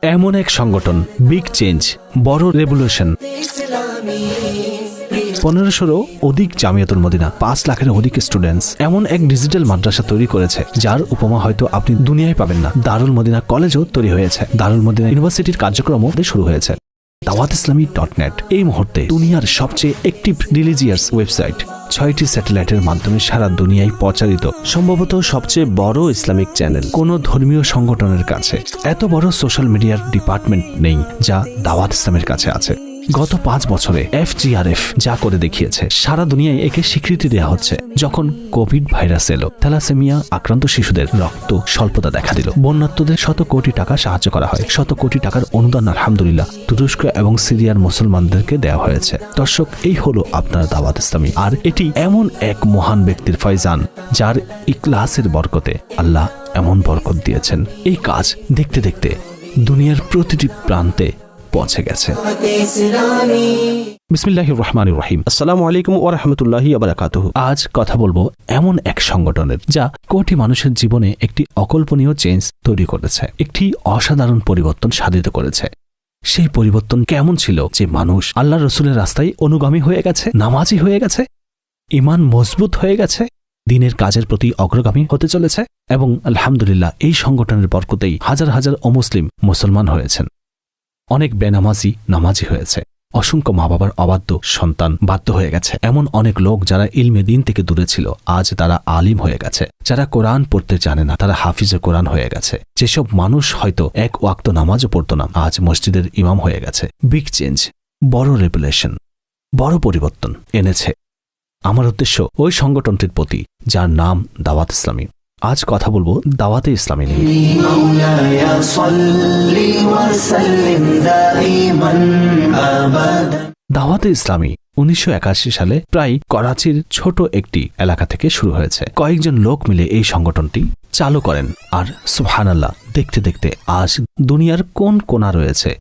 এমন এক সংগঠন, বিগ চেঞ্জ, বড় রেভলিউশন। 1500 অধিক জামিয়াতুল মদিনা, 5 লাখের অধিক স্টুডেন্টস, এমন এক ডিজিটাল মাদ্রাসা তৈরি করেছে যার উপমা হয়তো আপনি দুনিয়ায় পাবেন না। দারুল মদিনা কলেজও তৈরি হয়েছে, দারুল মদিনা ইউনিভার্সিটির কার্যক্রমও শুরু হয়েছে। দাওয়াতিসলামী.net এই মুহূর্তে দুনিয়ার সবচেয়ে অ্যাক্টিভ রিলিজিয়াস ওয়েবসাইট, 6টি স্যাটেলাইটের মাধ্যমে সারা দুনিয়ায় প্রচারিত, সম্ভবত সবচেয়ে বড় ইসলামিক চ্যানেল। কোন ধর্মীয় সংগঠনের কাছে এত বড় সোশ্যাল মিডিয়ার ডিপার্টমেন্ট নেই যা দাওয়াত ইসলামের কাছে আছে। গত 5 বছরে FGRF যা করে দেখিয়েছে, সারা দুনিয়ায় একে স্বীকৃতি দেওয়া হচ্ছে। যখন কোভিড ভাইরাস এলো, থ্যালাসেমিয়া আক্রান্ত শিশুদের রক্ত স্বল্পতা দেখা দিল, বন্যার্তদের শত কোটি টাকা সাহায্য করা হয়। শত কোটি টাকার অনুদান আলহামদুলিল্লাহ তুরস্ক এবং সিরিয়ার মুসলমানদেরকে দেওয়া হয়েছে। দর্শক, এই হলো আপনার দাওয়াত ইসলামী, আর এটি এমন এক মহান ব্যক্তির ফয়জান যার ইখলাসের বরকতে আল্লাহ এমন বরকত দিয়েছেন। এই কাজ দেখতে দেখতে দুনিয়ার প্রতিটি প্রান্তে পৌঁছে গেছে। বিসমিল্লাহির রহমানির রহিম। আসসালামু আলাইকুম ওয়া রাহমাতুল্লাহি ওয়া বারাকাতুহু। আজ কথা বলবো এমন এক সংগঠনের যা কোটি মানুষের জীবনে একটি অকল্পনীয় চেঞ্জ তৈরি করেছে, একটি অসাধারণ পরিবর্তন সাধিত করেছে। সেই পরিবর্তন কেমন ছিল যে মানুষ আল্লাহ রসুলের রাস্তায় অনুগামী হয়ে গেছে, নামাজি হয়ে গেছে, ঈমান মজবুত হয়ে গেছে, দিনের কাজের প্রতি অগ্রগামী হতে চলেছে, এবং আলহামদুলিল্লাহ এই সংগঠনের বরকতেই হাজার হাজার অমুসলিম মুসলমান হয়েছেন। অনেক বেনামাজি নামাজি হয়েছে, অসংখ্য মা বাবার অবাধ্য সন্তান বাধ্য হয়ে গেছে। এমন অনেক লোক যারা ইলমে দিন থেকে দূরে ছিল, আজ তারা আলিম হয়ে গেছে। যারা কোরআন পড়তে জানে না, তারা হাফিজে কোরআন হয়ে গেছে। যেসব মানুষ হয়তো এক ওয়াক্ত নামাজও পড়তো না, আজ মসজিদের ইমাম হয়ে গেছে। বিগ চেঞ্জ, বড় রেভলিউশন, বড় পরিবর্তন এনেছে। আমার উদ্দেশ্য ওই সংগঠনটির প্রতি যার নাম দাওয়াত ইসলামী। আজ কথা বলবো দাওয়াতে ইসলামী নিয়ে। দাওয়াতে ইসলামী 1981 সালে প্রায় করাচির ছোট একটি এলাকা থেকে শুরু হয়েছে। কয়েকজন লোক মিলে এই সংগঠনটি চালু করেন, আর সুবহানাল্লাহ, দেখতে দেখতে আজ দুনিয়ার কোন কোণা রয়েছে,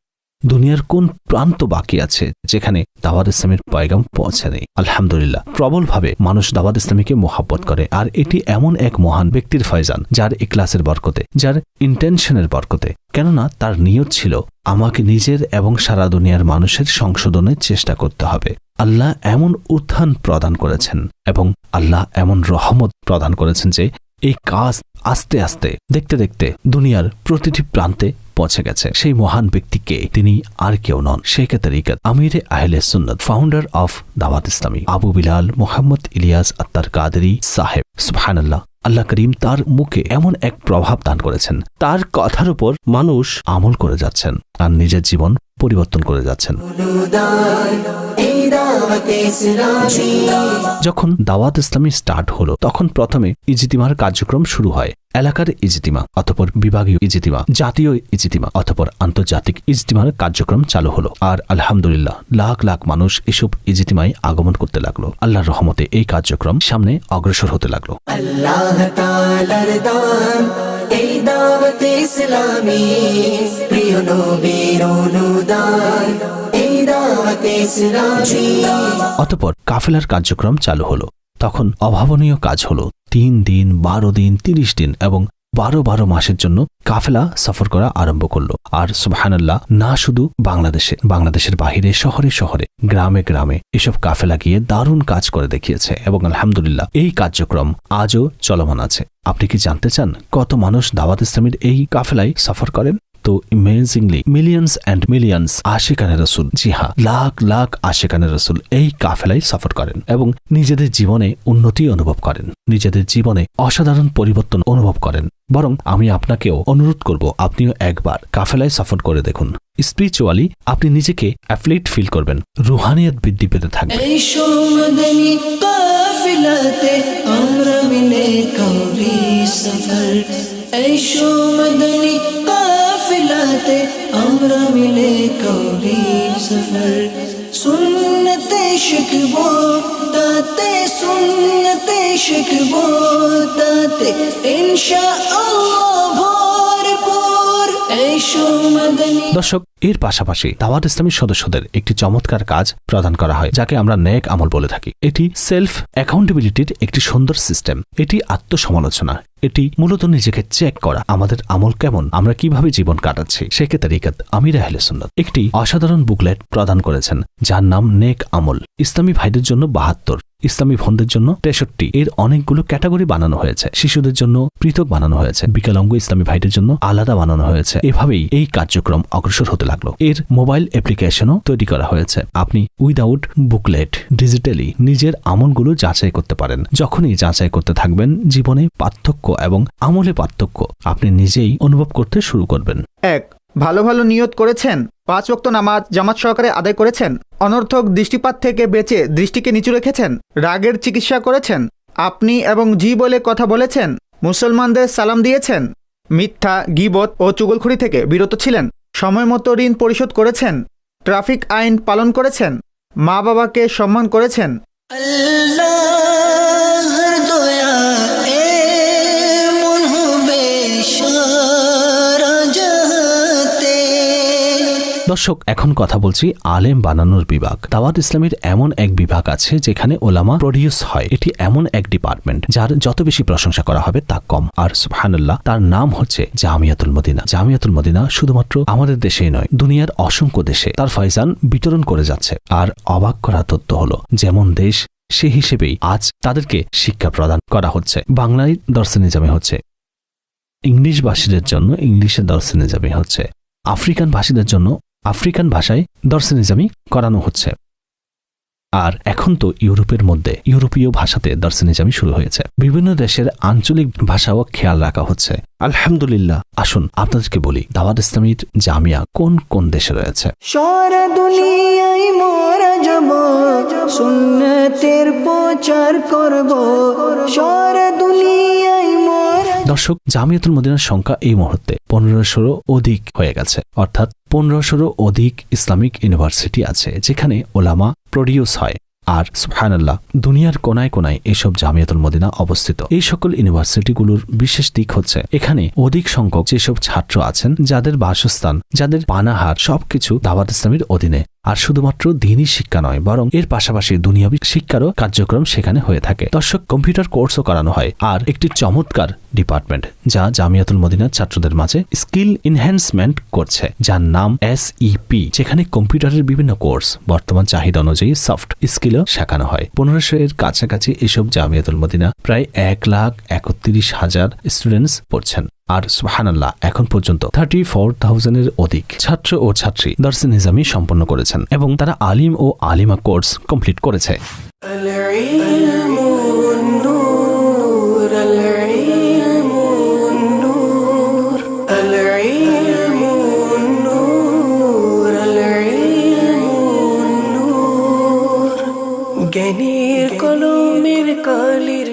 দুনিয়ার কোন প্রান্ত বাকি আছে যেখানে দাওয়াত ইসলামের পয়গাম পৌঁছে নেই। আলহামদুলিল্লাহ, প্রবলভাবে মানুষ দাওয়াত ইসলামীকে মোহাব্বত করে, আর এটি এমন এক মহান ব্যক্তির ফয়জান যার ইখলাসের বরকতে, যার ইন্টেনশনের বরকতে। কেননা তার নিয়ত ছিল আমাকে নিজের এবং সারা দুনিয়ার মানুষের সংশোধনের চেষ্টা করতে হবে। আল্লাহ এমন উত্থান প্রদান করেছেন এবং আল্লাহ এমন রহমত প্রদান করেছেন যে এই কাজ আস্তে আস্তে দেখতে দেখতে দুনিয়ার প্রতিটি প্রান্তে পৌঁছে গেছে। সেই মহান ব্যক্তিকে তিনি আর কেউ নন, শেখ তরিকত আমিরে আহলে সুন্নাত, ফাউন্ডার অফ দাওয়াত ইসলামী, আবু বিলাল মোহাম্মদ ইলিয়াস আত্তার কাদেরী সাহেব। সুবহানাল্লাহ, আল্লাহ করিম তার মুখে এমন এক প্রভাব দান করেছেন, তার কথার উপর মানুষ আমল করে যাচ্ছেন আর নিজের জীবন পরিবর্তন করে যাচ্ছেন। যখন দাওয়াত ইসলামী স্টার্ট হলো, তখন প্রথমে ইজতিমার কার্যক্রম শুরু হয়। এলাকার ইজতিমা, অতঃপর বিভাগীয় ইজতিমা, জাতীয় ইজতিমা, অতঃপর আন্তর্জাতিক ইজতিমার কার্যক্রম চালু হলো। আর আলহামদুলিল্লাহ, লাখ লাখ মানুষ এসব ইজতিমায় আগমন করতে লাগলো। আল্লাহর রহমতে এই কার্যক্রম সামনে অগ্রসর হতে লাগলো। আল্লাহ তাআলার দান এই দাওয়াত ইসলামী, প্রিয় নবীর অনুদান এই দাওয়াত ইসলামী। অতঃপর কাফেলার কার্যক্রম চালু হলো। তখন অভাবনীয় কাজ হলো 3 দিন, 12 দিন, 30 দিন এবং 12 মাসের জন্য কাফেলা সফর করা আরম্ভ করলো। আর সুবহানাল্লাহ, না শুধু বাংলাদেশের বাহিরে, শহরে শহরে, গ্রামে গ্রামে এসব কাফেলা গিয়ে দারুণ কাজ করে দেখিয়েছে, এবং আলহামদুলিল্লাহ এই কার্যক্রম আজও চলমান আছে। আপনি কি জানতে চান কত মানুষ দাওয়াত ইসলামীর এই কাফেলায় সফর করেন? তো অ্যামেজিংলি মিলিয়ন্স অ্যান্ড মিলিয়ন্স আশিকানে রসুল, জি হ্যাঁ, লাখ লাখ আশিকানে রসুল এই কাফেলায় সফর করেন এবং নিজেদের জীবনে উন্নতি অনুভব করেন, নিজেদের জীবনে অসাধারণ পরিবর্তন অনুভব করেন। বরং আমি আপনাকেও অনুরোধ করব, আপনিও একবার কাফেলায় সফর করে দেখুন। স্পিরিচুয়ালি আপনি নিজেকে অ্যাফ্লিট ফিল করবেন, রুহানিয়ত বৃদ্ধি পেতে থাকবে। আমরা মিলে করি সফর, সুন্নতে শিখবো তাতে, সুন্নতে শিখবো তাতে ইনশাআল্লাহ ভরপুর। এসো মদনী। দর্শক, এর পাশাপাশি দাওয়াত ইসলামীর সদস্যদের একটি চমৎকার কাজ প্রদান করা হয় যাকে আমরা নেক আমল বলে থাকি। এটি সেলফ অ্যাকাউন্টেবিলিটির একটি সুন্দর সিস্টেম। এটি আত্মসমালোচনা, এটি মূলত নিজেকে চেক করা, আমাদের আমল কেমন, আমরা কিভাবে জীবন কাটাচ্ছি। শেখে তরিকত আমির আহলে সুন্নাত একটি অসাধারণ বুকলেট প্রদান করেছেন যার নাম নেক আমল। ইসলামী ভাইদের জন্য 72, ইসলামী বোনদের জন্য 63, এর অনেকগুলো ক্যাটাগরি বানানো হয়েছে। শিশুদের জন্য পৃথক বানানো হয়েছে, বিকলাঙ্গ ইসলামী ভাইদের জন্য আলাদা বানানো হয়েছে। এভাবেই এই কার্যক্রম অগ্রসর হতে লাগলো। এর মোবাইল অ্যাপ্লিকেশনও তৈরি করা হয়েছে। আপনি উইদাউট বুকলেট ডিজিটালি নিজের আমলগুলো যাচাই করতে পারেন। যখনই যাচাই করতে থাকবেন, জীবনে পার্থক্য এবং আমলে পার্থক্য আপনি নিজেই অনুভব করতে শুরু করবেন। 1. ভালো ভালো নিয়ত করেছেন, 5 ওয়াক্ত নামাজ জামাত সহকারে আদায় করেছেন, অনর্থক দৃষ্টিপাত থেকে বেঁচে দৃষ্টিকে নিচু রেখেছেন, রাগের চিকিৎসা করেছেন, আপনি এবং জি বলে কথা বলেছেন, মুসলমানদের সালাম দিয়েছেন, মিথ্যা, গীবত ও চুগলখড়ি থেকে বিরত ছিলেন, সময় মতো ঋণ পরিশোধ করেছেন, ট্রাফিক আইন পালন করেছেন, মা বাবাকে সম্মান করেছেন। আল্লাহর দয়া এমন হবে সারা জাহাতে। দর্শক, এখন কথা বলছি আলেম বানানোর বিভাগ। দাওয়াত ইসলামের এমন এক বিভাগ আছে যেখানে ওলামা প্রডিউস হয়। এটি এমন এক ডিপার্টমেন্ট যার যত বেশি প্রশংসা করা হবে তা কম। আর সুবহানাল্লাহ, তার নাম হচ্ছে জামিয়াতুল মদিনা। জামিয়াতুল মদিনা শুধুমাত্র আমাদের দেশেই নয়, দুনিয়ার অসংখ্য দেশে তার ফয়জান বিতরণ করে যাচ্ছে। আর অবাক করা তথ্য হলো, যেমন দেশ সে হিসেবেই আজ তাদেরকে শিক্ষা প্রদান করা হচ্ছে। বাংলায় দর্সে নিজামী হচ্ছে, ইংলিশ ভাষীদের জন্য ইংলিশে দর্সে নিজামী হচ্ছে, আফ্রিকান ভাষীদের জন্য আফ্রিকান ভাষায় দর্সে নিজামী করানো হচ্ছে। আর এখন তো ইউরোপের মধ্যে ইউরোপীয় ভাষাতে দর্সে নিজামী শুরু হয়েছে। বিভিন্ন দেশের আঞ্চলিক ভাষাও খেয়াল রাখা হচ্ছে। আলহামদুলিল্লাহ। আসুন আপনাদেরকে বলি, দাওয়াত ইসলামীর জামিয়া কোন কোন দেশে রয়েছে। সারা দুনিয়ায় মোরা যাব, সুন্নতের প্রচার করব, সারা দুনিয়ায় মোরা। দর্শক, জামিয়াতুল মদিনার সংখ্যা এই মুহূর্তে 1500 অধিক হয়ে গেছে। অর্থাৎ 1500 অধিক ইসলামিক ইউনিভার্সিটি আছে যেখানে ওলামা প্রডিউস হয়। আর সুবহানাল্লাহ, দুনিয়ার কোনায় কোনায় এসব জামিয়াতুল মদিনা অবস্থিত। এই সকল ইউনিভার্সিটিগুলোর বিশেষ দিক হচ্ছে এখানে অধিক সংখ্যক যেসব ছাত্র আছেন যাদের বাসস্থান, যাদের পানাহার সবকিছু দাওয়াত ইসলামীর অধীনে। আর শুধুমাত্র দ্বীনি শিক্ষা নয়, বরং এর পাশাপাশি দুনিয়াবি শিক্ষারও কার্যক্রম সেখানে হয়ে থাকে। দর্শক, কম্পিউটার কোর্সও করানো হয়। আর একটি চমৎকার ডিপার্টমেন্ট যা জামিয়াতুল মদিনার ছাত্রদের মাঝে স্কিল এনহ্যান্সমেন্ট করছে, যার নাম SEP, যেখানে কম্পিউটারের বিভিন্ন কোর্স বর্তমান চাহিদা অনুযায়ী সফট স্কিলও শেখানো হয়। 1500 এর কাছাকাছি এসব জামিয়াতুল মদিনা প্রায় 1,31,000 স্টুডেন্টস পড়ছেন। আর সুবহানাল্লাহ, এখন পর্যন্ত 34,000 এর অধিক ছাত্র ও ছাত্রী দর্সে নিজামী সম্পন্ন করেছেন এবং তারা আলিম ও আলিমা কোর্স কমপ্লিট করেছে। জ্ঞানীর কলমের কালির।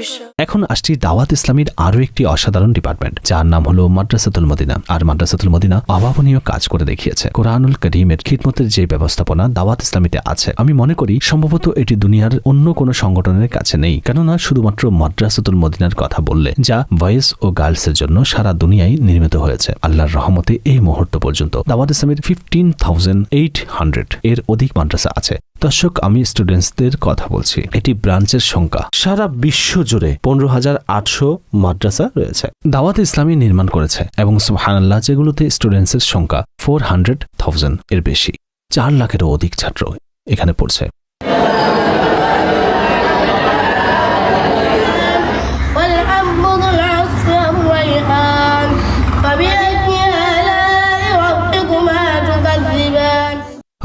এখন আসছি দাওয়াত ইসলামীর আরো একটি অসাধারণ ডিপার্টমেন্ট যার নাম হলো মাদ্রাসাতুল মদিনা। আর মাদ্রাসাতুল মদিনা অভাবনীয় কাজ করে দেখিয়েছে। কোরআনুল কারীমের খিদমতের যে ব্যবস্থাপনা দাওয়াত ইসলামীতে আছে, আমি মনে করি সম্ভবত এটি দুনিয়ার অন্য কোনো সংগঠনের কাছে নেই। কেননা শুধুমাত্র মাদ্রাসাতুল মদিনার কথা বললে, যা বয়েজ ও গার্লসের জন্য সারা দুনিয়ায় নির্মিত হয়েছে, আল্লাহর রহমতে এই মুহূর্ত পর্যন্ত দাওয়াত ইসলামীর 15,800 এর অধিক মাদ্রাসা আছে। দর্শক, আমি স্টুডেন্টসদের কথা বলছি। এটি ব্রাঞ্চের সংখ্যা সারা বিশ্ব জুড়ে 15,800 মাদ্রাসা রয়েছে দাওয়াত ইসলামী নির্মাণ করেছে। এবং সুবহানাল্লাহ, যেগুলোতে স্টুডেন্টসের সংখ্যা 400,000 এর বেশি, 4 লাখেরও অধিক ছাত্র এখানে পড়ছে।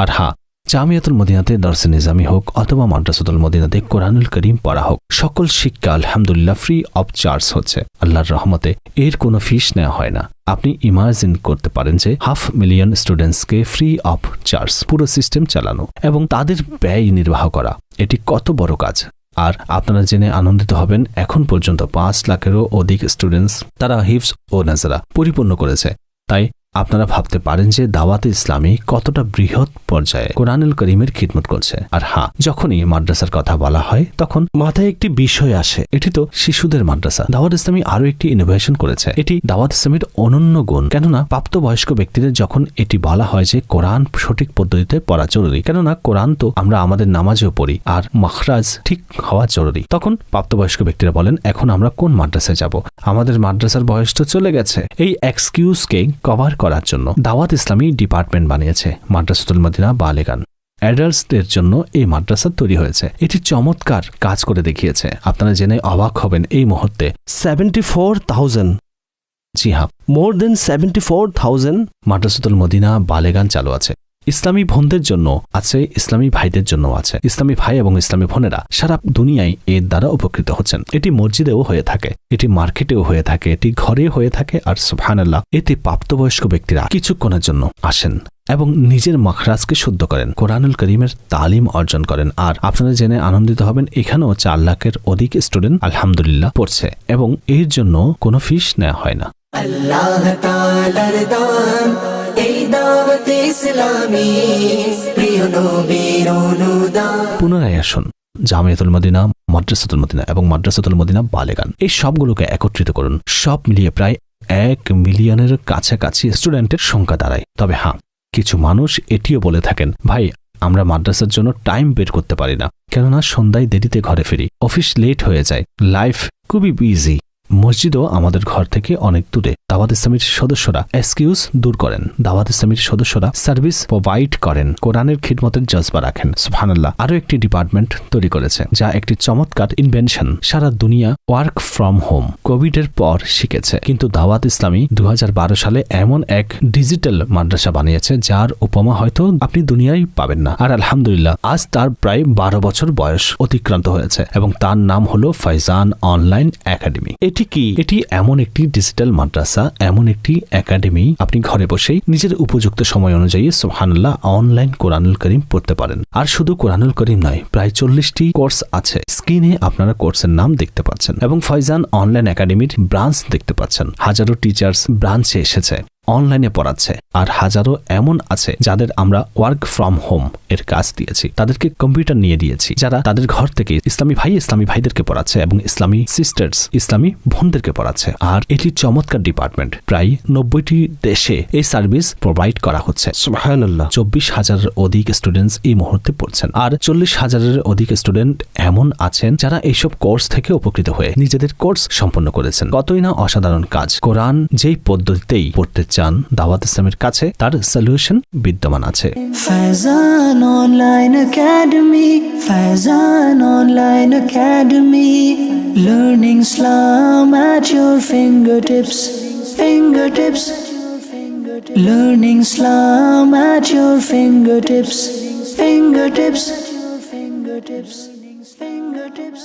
আর হ্যাঁ, জামিয়াতুল মদিনাতে দর্সে নিজামী হোক অথবা মাদ্রাসাতুল মদিনাতে কোরআনুল করিম পড়া হোক, সকল শিক্ষা আলহামদুলিল্লাহ ফ্রি অফ চার্জ হচ্ছে। আল্লাহর রহমতে এর কোনো ফিস নেওয়া হয় না। আপনি ইমাজিন করতে পারেন যে 500,000 স্টুডেন্টসকে ফ্রি অফ চার্জ পুরো সিস্টেম চালানো এবং তাদের ব্যয় নির্বাহ করা, এটি কত বড় কাজ। আর আপনারা জেনে আনন্দিত হবেন, এখন পর্যন্ত 5 লাখেরও অধিক স্টুডেন্টস তারা হিফজ ও নাজরা পরিপূর্ণ করেছে। তাই আপনারা ভাবতে পারেন যে দাওয়াতে ইসলামী কতটা বৃহৎ পর্যায়ে কোরআনুল করিমের খিদমত করছে। আর হ্যাঁ, যখনই মাদ্রাসার কথা বলা হয় তখন মাথায় একটি বিষয় আসে, এটি তো শিশুদের মাদ্রাসা। দাওয়াত ইসলামী আরো একটি ইনোভেশন করেছে, এটি দাওয়াত ইসলামীর অনন্য গুণ। কেননা প্রাপ্তবয়স্ক ব্যক্তিদের যখন এটি বলা হয় যে কোরআন সঠিক পদ্ধতিতে পড়া জরুরি, কেননা কোরআন তো আমরা আমাদের নামাজেও পড়ি আর মাখরাজ ঠিক হওয়া জরুরি, তখন প্রাপ্তবয়স্ক ব্যক্তিরা বলেন এখন আমরা কোন মাদ্রাসায় যাব, আমাদের মাদ্রাসার বয়স তো চলে গেছে। এই এক্সকিউজকে কভার করার জন্য দাওয়াত ইসলামী ডিপার্টমেন্ট বানিয়েছে মাদ্রাসাতুল মদিনা বালেগান। অ্যাডাল্টসদের জন্য এই মাদ্রাসা তৈরি হয়েছে। এটি চমৎকার কাজ করে দেখিয়েছে। আপনারা জেনে অবাক হবেন এই মুহূর্তে 74,000, জি হ্যাঁ, মোর দেন 74,000 মাদ্রাসাতুল মদিনা বালেগান চালু আছে। ইসলামী বোনদের জন্য আছে, ইসলামী ভাইদের জন্য আছে। ইসলামী ভাই এবং ইসলামী বোনেরা সারা দুনিয়ায় এর দ্বারা উপকৃত হচ্ছেন। এটি মসজিদেও হয়ে থাকে, এটি মার্কেটেও হয়ে থাকে, এটি ঘরে হয়ে থাকে। আর সুবহানাল্লাহ, এতে প্রাপ্তবয়স্ক ব্যক্তিরা কিছুক্ষণের জন্য আসেন এবং নিজের মাখরাজকে শুদ্ধ করেন, কোরআনুল করিমের তালিম অর্জন করেন। আর আপনারা জেনে আনন্দিত হবেন এখানেও 4 লাখের অধিক স্টুডেন্ট আলহামদুলিল্লাহ পড়ছে এবং এর জন্য কোনো ফিস নেওয়া হয় না। আল্লাহ তাআলার দান এই দাওয়াত ইসলামী, প্রিয় নবীর অনুদান। পুনরায় আসুন, জামিয়াতুল মদিনা, মাদ্রাসাতুল মদিনা এবং মাদ্রাসাতুল মদিনা বালেগান এই সবগুলোকে একত্রিত করুন। সব মিলিয়ে প্রায় 1 মিলিয়নের কাছাকাছি স্টুডেন্টের সংখ্যা দাঁড়ায়। তবে হ্যাঁ, কিছু মানুষ এটিও বলে থাকেন, ভাই আমরা মাদ্রাসার জন্য টাইম বের করতে পারি না, কেননা সন্ধ্যায় দেরিতে ঘরে ফিরি, অফিস লেট হয়ে যায়, লাইফ খুবই বিজি, মসজিদও আমাদের ঘর থেকে অনেক দূরে। দাওয়াত ইসলামীর সদস্যরা এক্সকিউজ দূর করেন, দাওয়াত ইসলামীর সদস্যরা সার্ভিস প্রোভাইড করেন, কোরআনের খিদমতের জজবা রাখেন। সুবহানাল্লাহ, আরো একটি ডিপার্টমেন্ট তৈরি করেছে যা একটি চমৎকার ইনভেনশন। সারা দুনিয়া ওয়ার্ক ফ্রম হোম কোভিড এর পর শিখেছে, কিন্তু দাওয়াত ইসলামী 2012 সালে এমন এক ডিজিটাল মাদ্রাসা বানিয়েছে যার উপমা হয়তো আপনি দুনিয়ায় পাবেন না। আর আলহামদুলিল্লাহ, আজ তার প্রায় 12 বছর বয়স অতিক্রান্ত হয়েছে এবং তার নাম হলো ফাইজান অনলাইন একাডেমি। এটি কি? এটি এমন একটি ডিজিটাল মাদ্রাসা, এমন একটি একাডেমি, আপনি ঘরে বসেই নিজের উপযুক্ত সময় অনুযায়ী সুবহানাল্লাহ অনলাইন কোরআনুল করিম পড়তে পারেন। আর শুধু কোরআনুল করিম নয়, প্রায় 40টি কোর্স আছে। স্ক্রিনে আপনারা কোর্সের নাম দেখতে পাচ্ছেন এবং ফাইজান অনলাইন একাডেমির ব্রাঞ্চ দেখতে পাচ্ছেন। হাজারো টিচার্স ব্রাঞ্চে এসেছে, অনলাইনে পড়াচ্ছে। আর হাজারো এমন আছে যাদের আমরা ওয়ার্ক ফ্রম হোম এর কাজ দিয়েছি, তাদেরকে কম্পিউটার নিয়ে দিয়েছি, যারা তাদের ঘর থেকে ইসলামী ভাইদেরকে পড়াচ্ছে এবং ইসলামী সিস্টার্স, ইসলামী বোনদেরকে পড়াচ্ছে। আর এটি চমৎকার ডিপার্টমেন্ট। প্রায় 90টি দেশে এই সার্ভিস প্রোভাইড করা হচ্ছে। সুবহানাল্লাহ, 24,000 অধিক স্টুডেন্টস এই মুহূর্তে পড়ছেন। আর 40,000 অধিক স্টুডেন্ট এমন আছেন যারা এইসব কোর্স থেকে উপকৃত হয়ে নিজেদের কোর্স সম্পন্ন করেছেন। কতই না অসাধারণ কাজ। কোরআন যেই পদ্ধতিতেই পড়তে চান, দাওয়াত ইসলামের কাছে তার সলিউশন বিদ্যমান আছে। Faizan online academy, Faizan online academy, learning Islam at your fingertips, fingertips, learning Islam at your fingertips, fingertips, fingertips.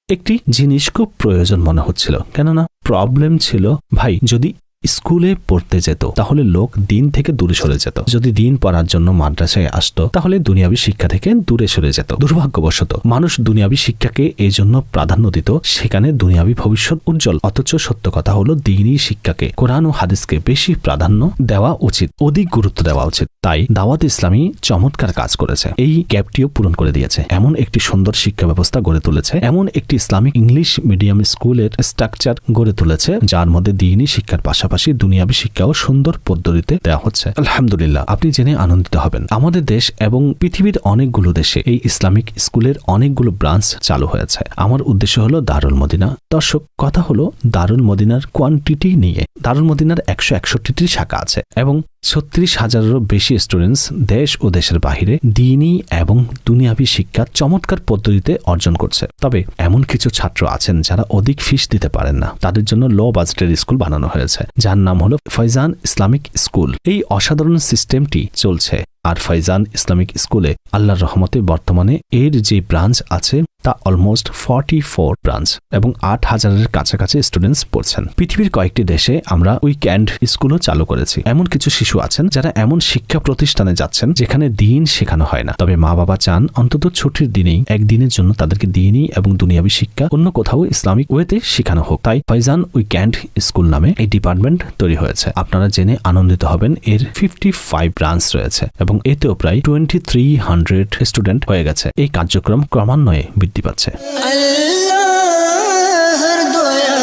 একটি জিনিস খুব প্রয়োজন মনে হচ্ছিল, কেননা প্রবলেম ছিল, ভাই যদি স্কুলে পড়তে যেত তাহলে লোক দিন থেকে দূরে সরে যেত, যদি দিন পড়ার জন্য মাদ্রাসায় আসতো তাহলে দুনিয়াবী শিক্ষা থেকে দূরে সরে যেত। দুর্ভাগ্যবশত মানুষ দুনিয়াবী শিক্ষাকে এই জন্য প্রাধান্য দিত, সেখানে দুনিয়াবী ভবিষ্যৎ উজ্জ্বল। অথচ সত্য কথা হলো দ্বীনি শিক্ষাকে, কোরআন ও হাদিসকে বেশি প্রাধান্য দেওয়া উচিত, অধিক গুরুত্ব দেওয়া উচিত। তাই দাওয়াত ইসলামী চমৎকার কাজ করেছে, এই গ্যাপটিও পূরণ করে দিয়েছে। এমন একটি সুন্দর শিক্ষা ব্যবস্থা গড়ে তুলেছে, এমন একটি ইসলামিক ইংলিশ মিডিয়াম স্কুলের স্ট্রাকচার গড়ে তুলেছে যার মধ্যে দ্বীনি শিক্ষার পাশাপাশি দুনিয়াবী শিক্ষাও সুন্দর পদ্ধতিতে দেওয়া হচ্ছে। আলহামদুলিল্লাহ, আপনি জেনে আনন্দিত হবেন আমাদের দেশ এবং পৃথিবীর অনেকগুলো দেশে এই ইসলামিক স্কুলের অনেকগুলো ব্রাঞ্চ চালু হয়েছে। আমার উদ্দেশ্য হলো দারুল মদিনা। দর্শক, কথা হলো দারুল মদিনার কোয়ান্টিটি নিয়ে। দারুল মদিনার 161টি শাখা আছে এবং 36,000-এরও বেশি স্টুডেন্টস দেশ ও দেশের বাহিরে দ্বীনি এবং দুনিয়াবী শিক্ষা চমৎকার পদ্ধতিতে অর্জন করছে। তবে এমন কিছু ছাত্র আছেন যারা অধিক ফিস দিতে পারেন না, তাদের জন্য লো বাজেটের স্কুল বানানো হয়েছে যার নাম হলো ফাইজান ইসলামিক স্কুল। এই অসাধারণ সিস্টেমটি চলছে আর ফাইজান ইসলামিক স্কুলে আল্লাহর রহমতে বর্তমানে এর যে ব্রাঞ্চ আছে তা অলমোস্ট 44 ব্রাঞ্চ এবং 8,000-এর কাছাকাছি স্টুডেন্টস পড়ছেন। পৃথিবীর কয়েকটি দেশে আমরা উইকেন্ড স্কুলও চালু করেছি। এমন কিছু শিশু আছেন যারা এমন শিক্ষা প্রতিষ্ঠানে যাচ্ছেন যেখানে দিন শেখানো হয় না, তবে মা বাবা চান অন্তত ছুটির দিনেই একদিনের জন্য তাদেরকে দিনই এবং দুনিয়াবী শিক্ষা অন্য কোথাও ইসলামিক ওয়েতে শেখানো হোক। তাই ফাইজান উইকেন্ড স্কুল নামে এই ডিপার্টমেন্ট তৈরি হয়েছে। আপনারা জেনে আনন্দিত হবেন এর 55 ব্রাঞ্চ রয়েছে এবং এতেও প্রায় 2300 স্টুডেন্ট হয়ে গেছে। এই কার্যক্রম ক্রমান্বয়ে বৃদ্ধি পাচ্ছে। আল্লাহর দয়া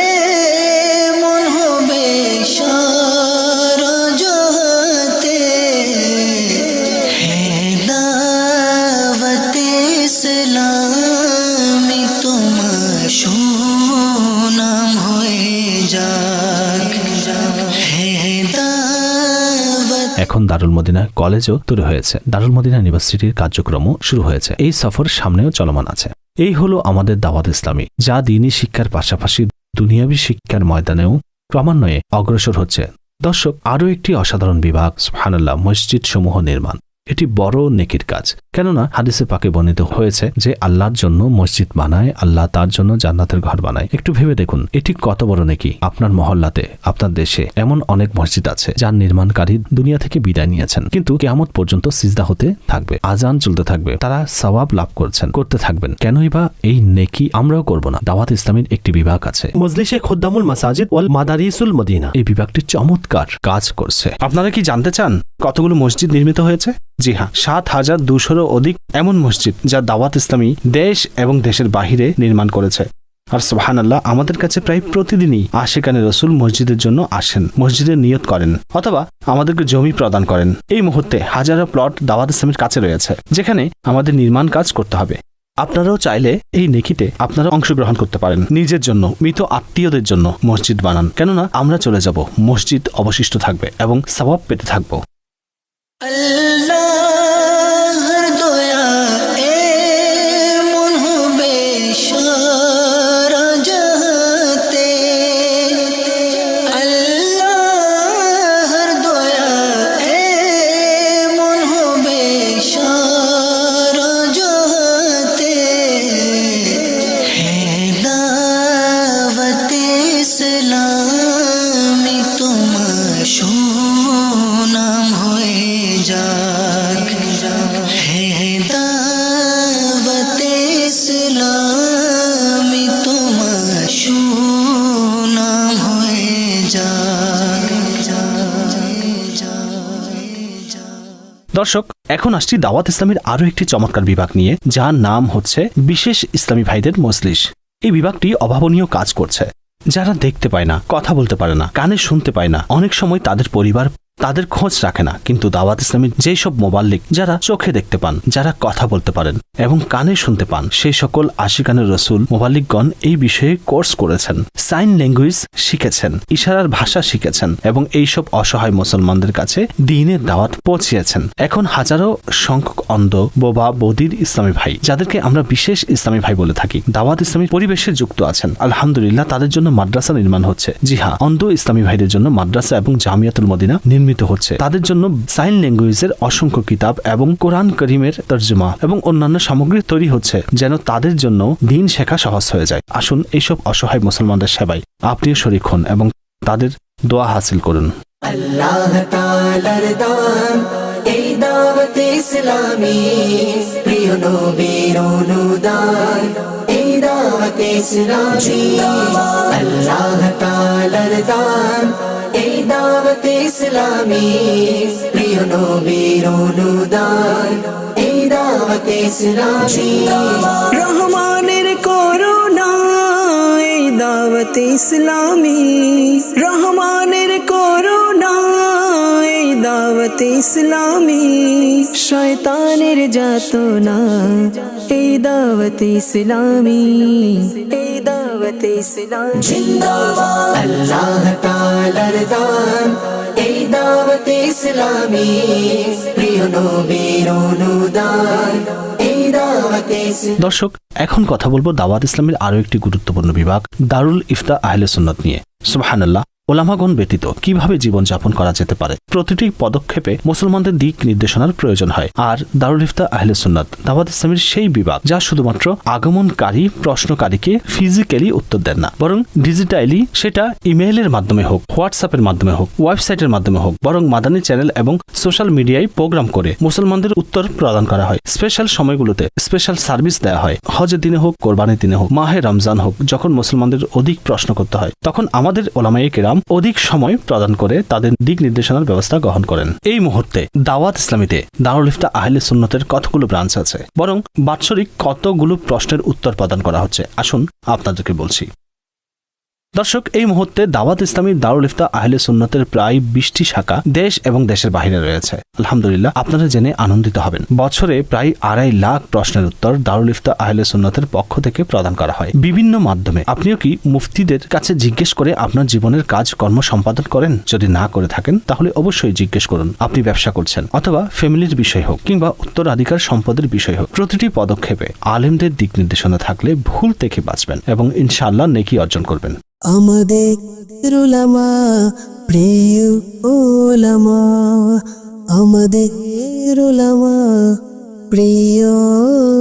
এ মন হবে সারা জগতে, হে দাওয়াতে ইসলামি তোমার সুনাম হয়ে যাক, হে দাওয়াত। এখন দারুল মদিনা কলেজও তৈরি হয়েছে। দারুল মদিনা ইউনিভার্সিটির কার্যক্রমও শুরু হয়েছে। এই সফর সামনেও চলমান আছে। এই হলো আমাদের দাওয়াত ইসলামী, যা দ্বীনি শিক্ষার পাশাপাশি দুনিয়াবী শিক্ষার ময়দানেও ক্রমান্বয়ে অগ্রসর হচ্ছে। দর্শক, আরও একটি অসাধারণ বিভাগ সুবহানাল্লাহ, মসজিদ সমূহ নির্মাণ। এটি বড় নেকির কাজ, কেননা হাদিসে পাকে বর্ণিত হয়েছে যে আল্লাহর জন্য মসজিদ বানায়, আল্লাহ তার জন্য জান্নাতের ঘর বানায়। একটু ভেবে দেখুন এটি কত বড় নেকি। আপনার মহল্লাতে, আপনার দেশে এমন অনেক মসজিদ আছে যার নির্মাণকারী দুনিয়া থেকে বিদায় নিয়েছেন, কিন্তু কিয়ামত পর্যন্ত সিজদা হতে থাকবে, আজান চলতে থাকবে, তারা সওয়াব লাভ করতে থাকবেন। কেনই বা এই নেকি আমরাও করব না? দাওয়াত ইসলামের একটি বিভাগ আছে, মজলিসে খুদ্দামুল মাসাজিদ ওয়াল মাদারিসুল মদিনা। এই বিভাগটি চমৎকার কাজ করছে। আপনারা কি জানতে চান কতগুলো মসজিদ নির্মিত হয়েছে? জি হ্যাঁ, 7,200-এরও অধিক এমন মসজিদ যা দাওয়াত ইসলামী দেশ এবং দেশের বাহিরে নির্মাণ করেছে। আর সুবহানাল্লাহ, আমাদের কাছে প্রায় প্রতিদিনই আশিকানে রসুল মসজিদের জন্য আসেন, মসজিদের নিয়ত করেন অথবা আমাদেরকে জমি প্রদান করেন। এই মুহূর্তে হাজারো প্লট দাওয়াত ইসলামের কাছে রয়েছে যেখানে আমাদের নির্মাণ কাজ করতে হবে। আপনারাও চাইলে এই নেকিতে আপনারা অংশগ্রহণ করতে পারেন। নিজের জন্য, মৃত আত্মীয়দের জন্য মসজিদ বানান, কেননা আমরা চলে যাব, মসজিদ অবশিষ্ট থাকবে এবং সওয়াব পেতে থাকবো। আল্লাহর দয়া এ মন হবে সারা জগতে, আল্লাহর দয়া এ মন হবে সারা জগতে, হে দাওয়াতে ইসলামি তোমার সুনাম হয়ে যাক, হে দাওয়াতে ইসলামি তোমার সুনাম হয়ে যাক। দর্শক, এখন আসছি দাওয়াত ইসলামের আরও একটি চমৎকার বিভাগ নিয়ে, যার নাম হচ্ছে বিশেষ ইসলামী ভাইদের মজলিস। এই বিভাগটি অভাবনীয় কাজ করছে। যারা দেখতে পায় না, কথা বলতে পারে না, কানে শুনতে পায় না, অনেক সময় তাদের পরিবার তাদের খোঁজ রাখে না, কিন্তু দাওয়াত ইসলামের যেই সব মোবাল্লিগ যারা চোখে দেখতে পান, যারা কথা বলতে পারেন এবং কানে শুনতে পান, সেই সকল আশিকানের রসুল মোবাল্লিগগণ এই বিষয়ে কোর্স করেছেন, সাইন ল্যাঙ্গুয়েজ শিখেছেন, ইশারার ভাষা শিখেছেন এবং এই সব অসহায় মুসলমানদের কাছে দ্বীনের দাওয়াত পৌঁছিয়েছেন। এখন হাজারো সংখ্যক অন্ধ, বোবা, বধির ইসলামী ভাই, যাদেরকে আমরা বিশেষ ইসলামী ভাই বলে থাকি, দাওয়াত ইসলামী পরিবেশে যুক্ত আছেন। আলহামদুলিল্লাহ, তাদের জন্য মাদ্রাসা নির্মাণ হচ্ছে। জি হ্যাঁ, অন্ধ ইসলামী ভাইদের জন্য মাদ্রাসা এবং জামিয়াতুল মদিনা নির্মিত হচ্ছে। তাদের জন্য সাইন ল্যাঙ্গুয়েজের অসংখ্য কিতাব এবং কোরআন করিমের তর্জমা এবং অন্যান্য সামগ্রী তৈরি হচ্ছে, যেন তাদের জন্য দ্বীন শেখা সহজ হয়ে যায়। আসুন এইসব অসহায় মুসলমানদের সেবায় আপনিও শরীক হন এবং তাদের দোয়া হাসিল করুন। আল্লাহ তাআলার দান এই দাওয়াত ইসলামী, প্রিয় নবীর অনুদান এই দাওয়াত ইসলামী। আল্লাহ তাআলার দান এই দাওয়াত ইসলামী, প্রিয় নবীর অনুদান এই দাওয়াত ইসলামী। রহমানের করুণা এই দাওয়াত ইসলামী, রহমানের করুণা এই দাওয়াত ইসলামী। শয়তানের যাতনা এই দাওয়াত ইসলামী, এই দাওয়াত ইসলামী। জিন্দাবাদ আল্লাহ তাআলার দান এই দাওয়াত ইসলামী, প্রিয় নবীর অনুদান এই দাওয়াত ইসলামী। দর্শক, এখন কথা বলবো দাওয়াত ইসলামের আরো একটি গুরুত্বপূর্ণ বিভাগ দারুল ইফতা আহলে সুন্নাত নিয়ে। সুবহানাল্লাহ, ওলামাগণ ব্যতীত কিভাবে জীবনযাপন করা যেতে পারে, প্রতিটি পদক্ষেপে মুসলমানদের দিক নির্দেশনার প্রয়োজন হয়। আর দারুল ইফতা আহলে সুন্নাত দাওয়াত ইসলামীর সেই বিভাগ যা শুধুমাত্র আগমনকারী প্রশ্নকারীকে ফিজিক্যালি উত্তর দেন না, বরং ডিজিটালি, সেটা ইমেইলের মাধ্যমে হোক, হোয়াটসঅ্যাপের মাধ্যমে হোক, ওয়েবসাইটের মাধ্যমে হোক, বরং মাদানী চ্যানেল এবং সোশ্যাল মিডিয়ায় প্রোগ্রাম করে মুসলমানদের উত্তর প্রদান করা হয়। স্পেশাল সময়গুলোতে স্পেশাল সার্ভিস দেওয়া হয়। হজের দিনে হোক, কোরবানির দিনে হোক, মাহে রমজান হোক, যখন মুসলমানদের অধিক প্রশ্ন করতে হয় তখন আমাদের ওলামায়ে কেরাম অধিক সময় প্রদান করে তাদের দিক নির্দেশনার ব্যবস্থা গ্রহণ করেন। এই মুহূর্তে দাওয়াত ইসলামীতে দারুল ইফতা আহলে সুন্নতের কতগুলো ব্রাঞ্চ আছে, বরং বাৎসরিক কতগুলো প্রশ্নের উত্তর প্রদান করা হচ্ছে, আসুন আপনাদেরকে বলছি। দর্শক, এই মুহূর্তে দাওয়াত ইসলামী দারুল ইফতা আহলে সুন্নতের প্রায় 20টি শাখা দেশ এবং দেশের বাইরে রয়েছে। আলহামদুলিল্লাহ, আপনারা জেনে আনন্দিত হবেন, বছরে প্রায় 2.5 লাখ প্রশ্নের উত্তর দারুল ইফতা আহলে সুন্নতের পক্ষ থেকে প্রদান করা হয় বিভিন্ন মাধ্যমে। আপনিও কি মুফতিদের কাছে জিজ্ঞেস করে আপনার জীবনের কাজ কর্ম সম্পাদন করেন? যদি না করে থাকেন তাহলে অবশ্যই জিজ্ঞেস করুন। আপনি ব্যবসা করছেন অথবা ফ্যামিলির বিষয় হোক কিংবা উত্তরাধিকার সম্পদের বিষয় হোক, প্রতিটি পদক্ষেপে আলেমদের দিক নির্দেশনা থাকলে ভুল থেকে বাঁচবেন এবং ইনশাআল্লাহ নেকি অর্জন করবেন। আমাদের উলামা, প্রিয় উলামা, আমাদের উলামা, প্রিয়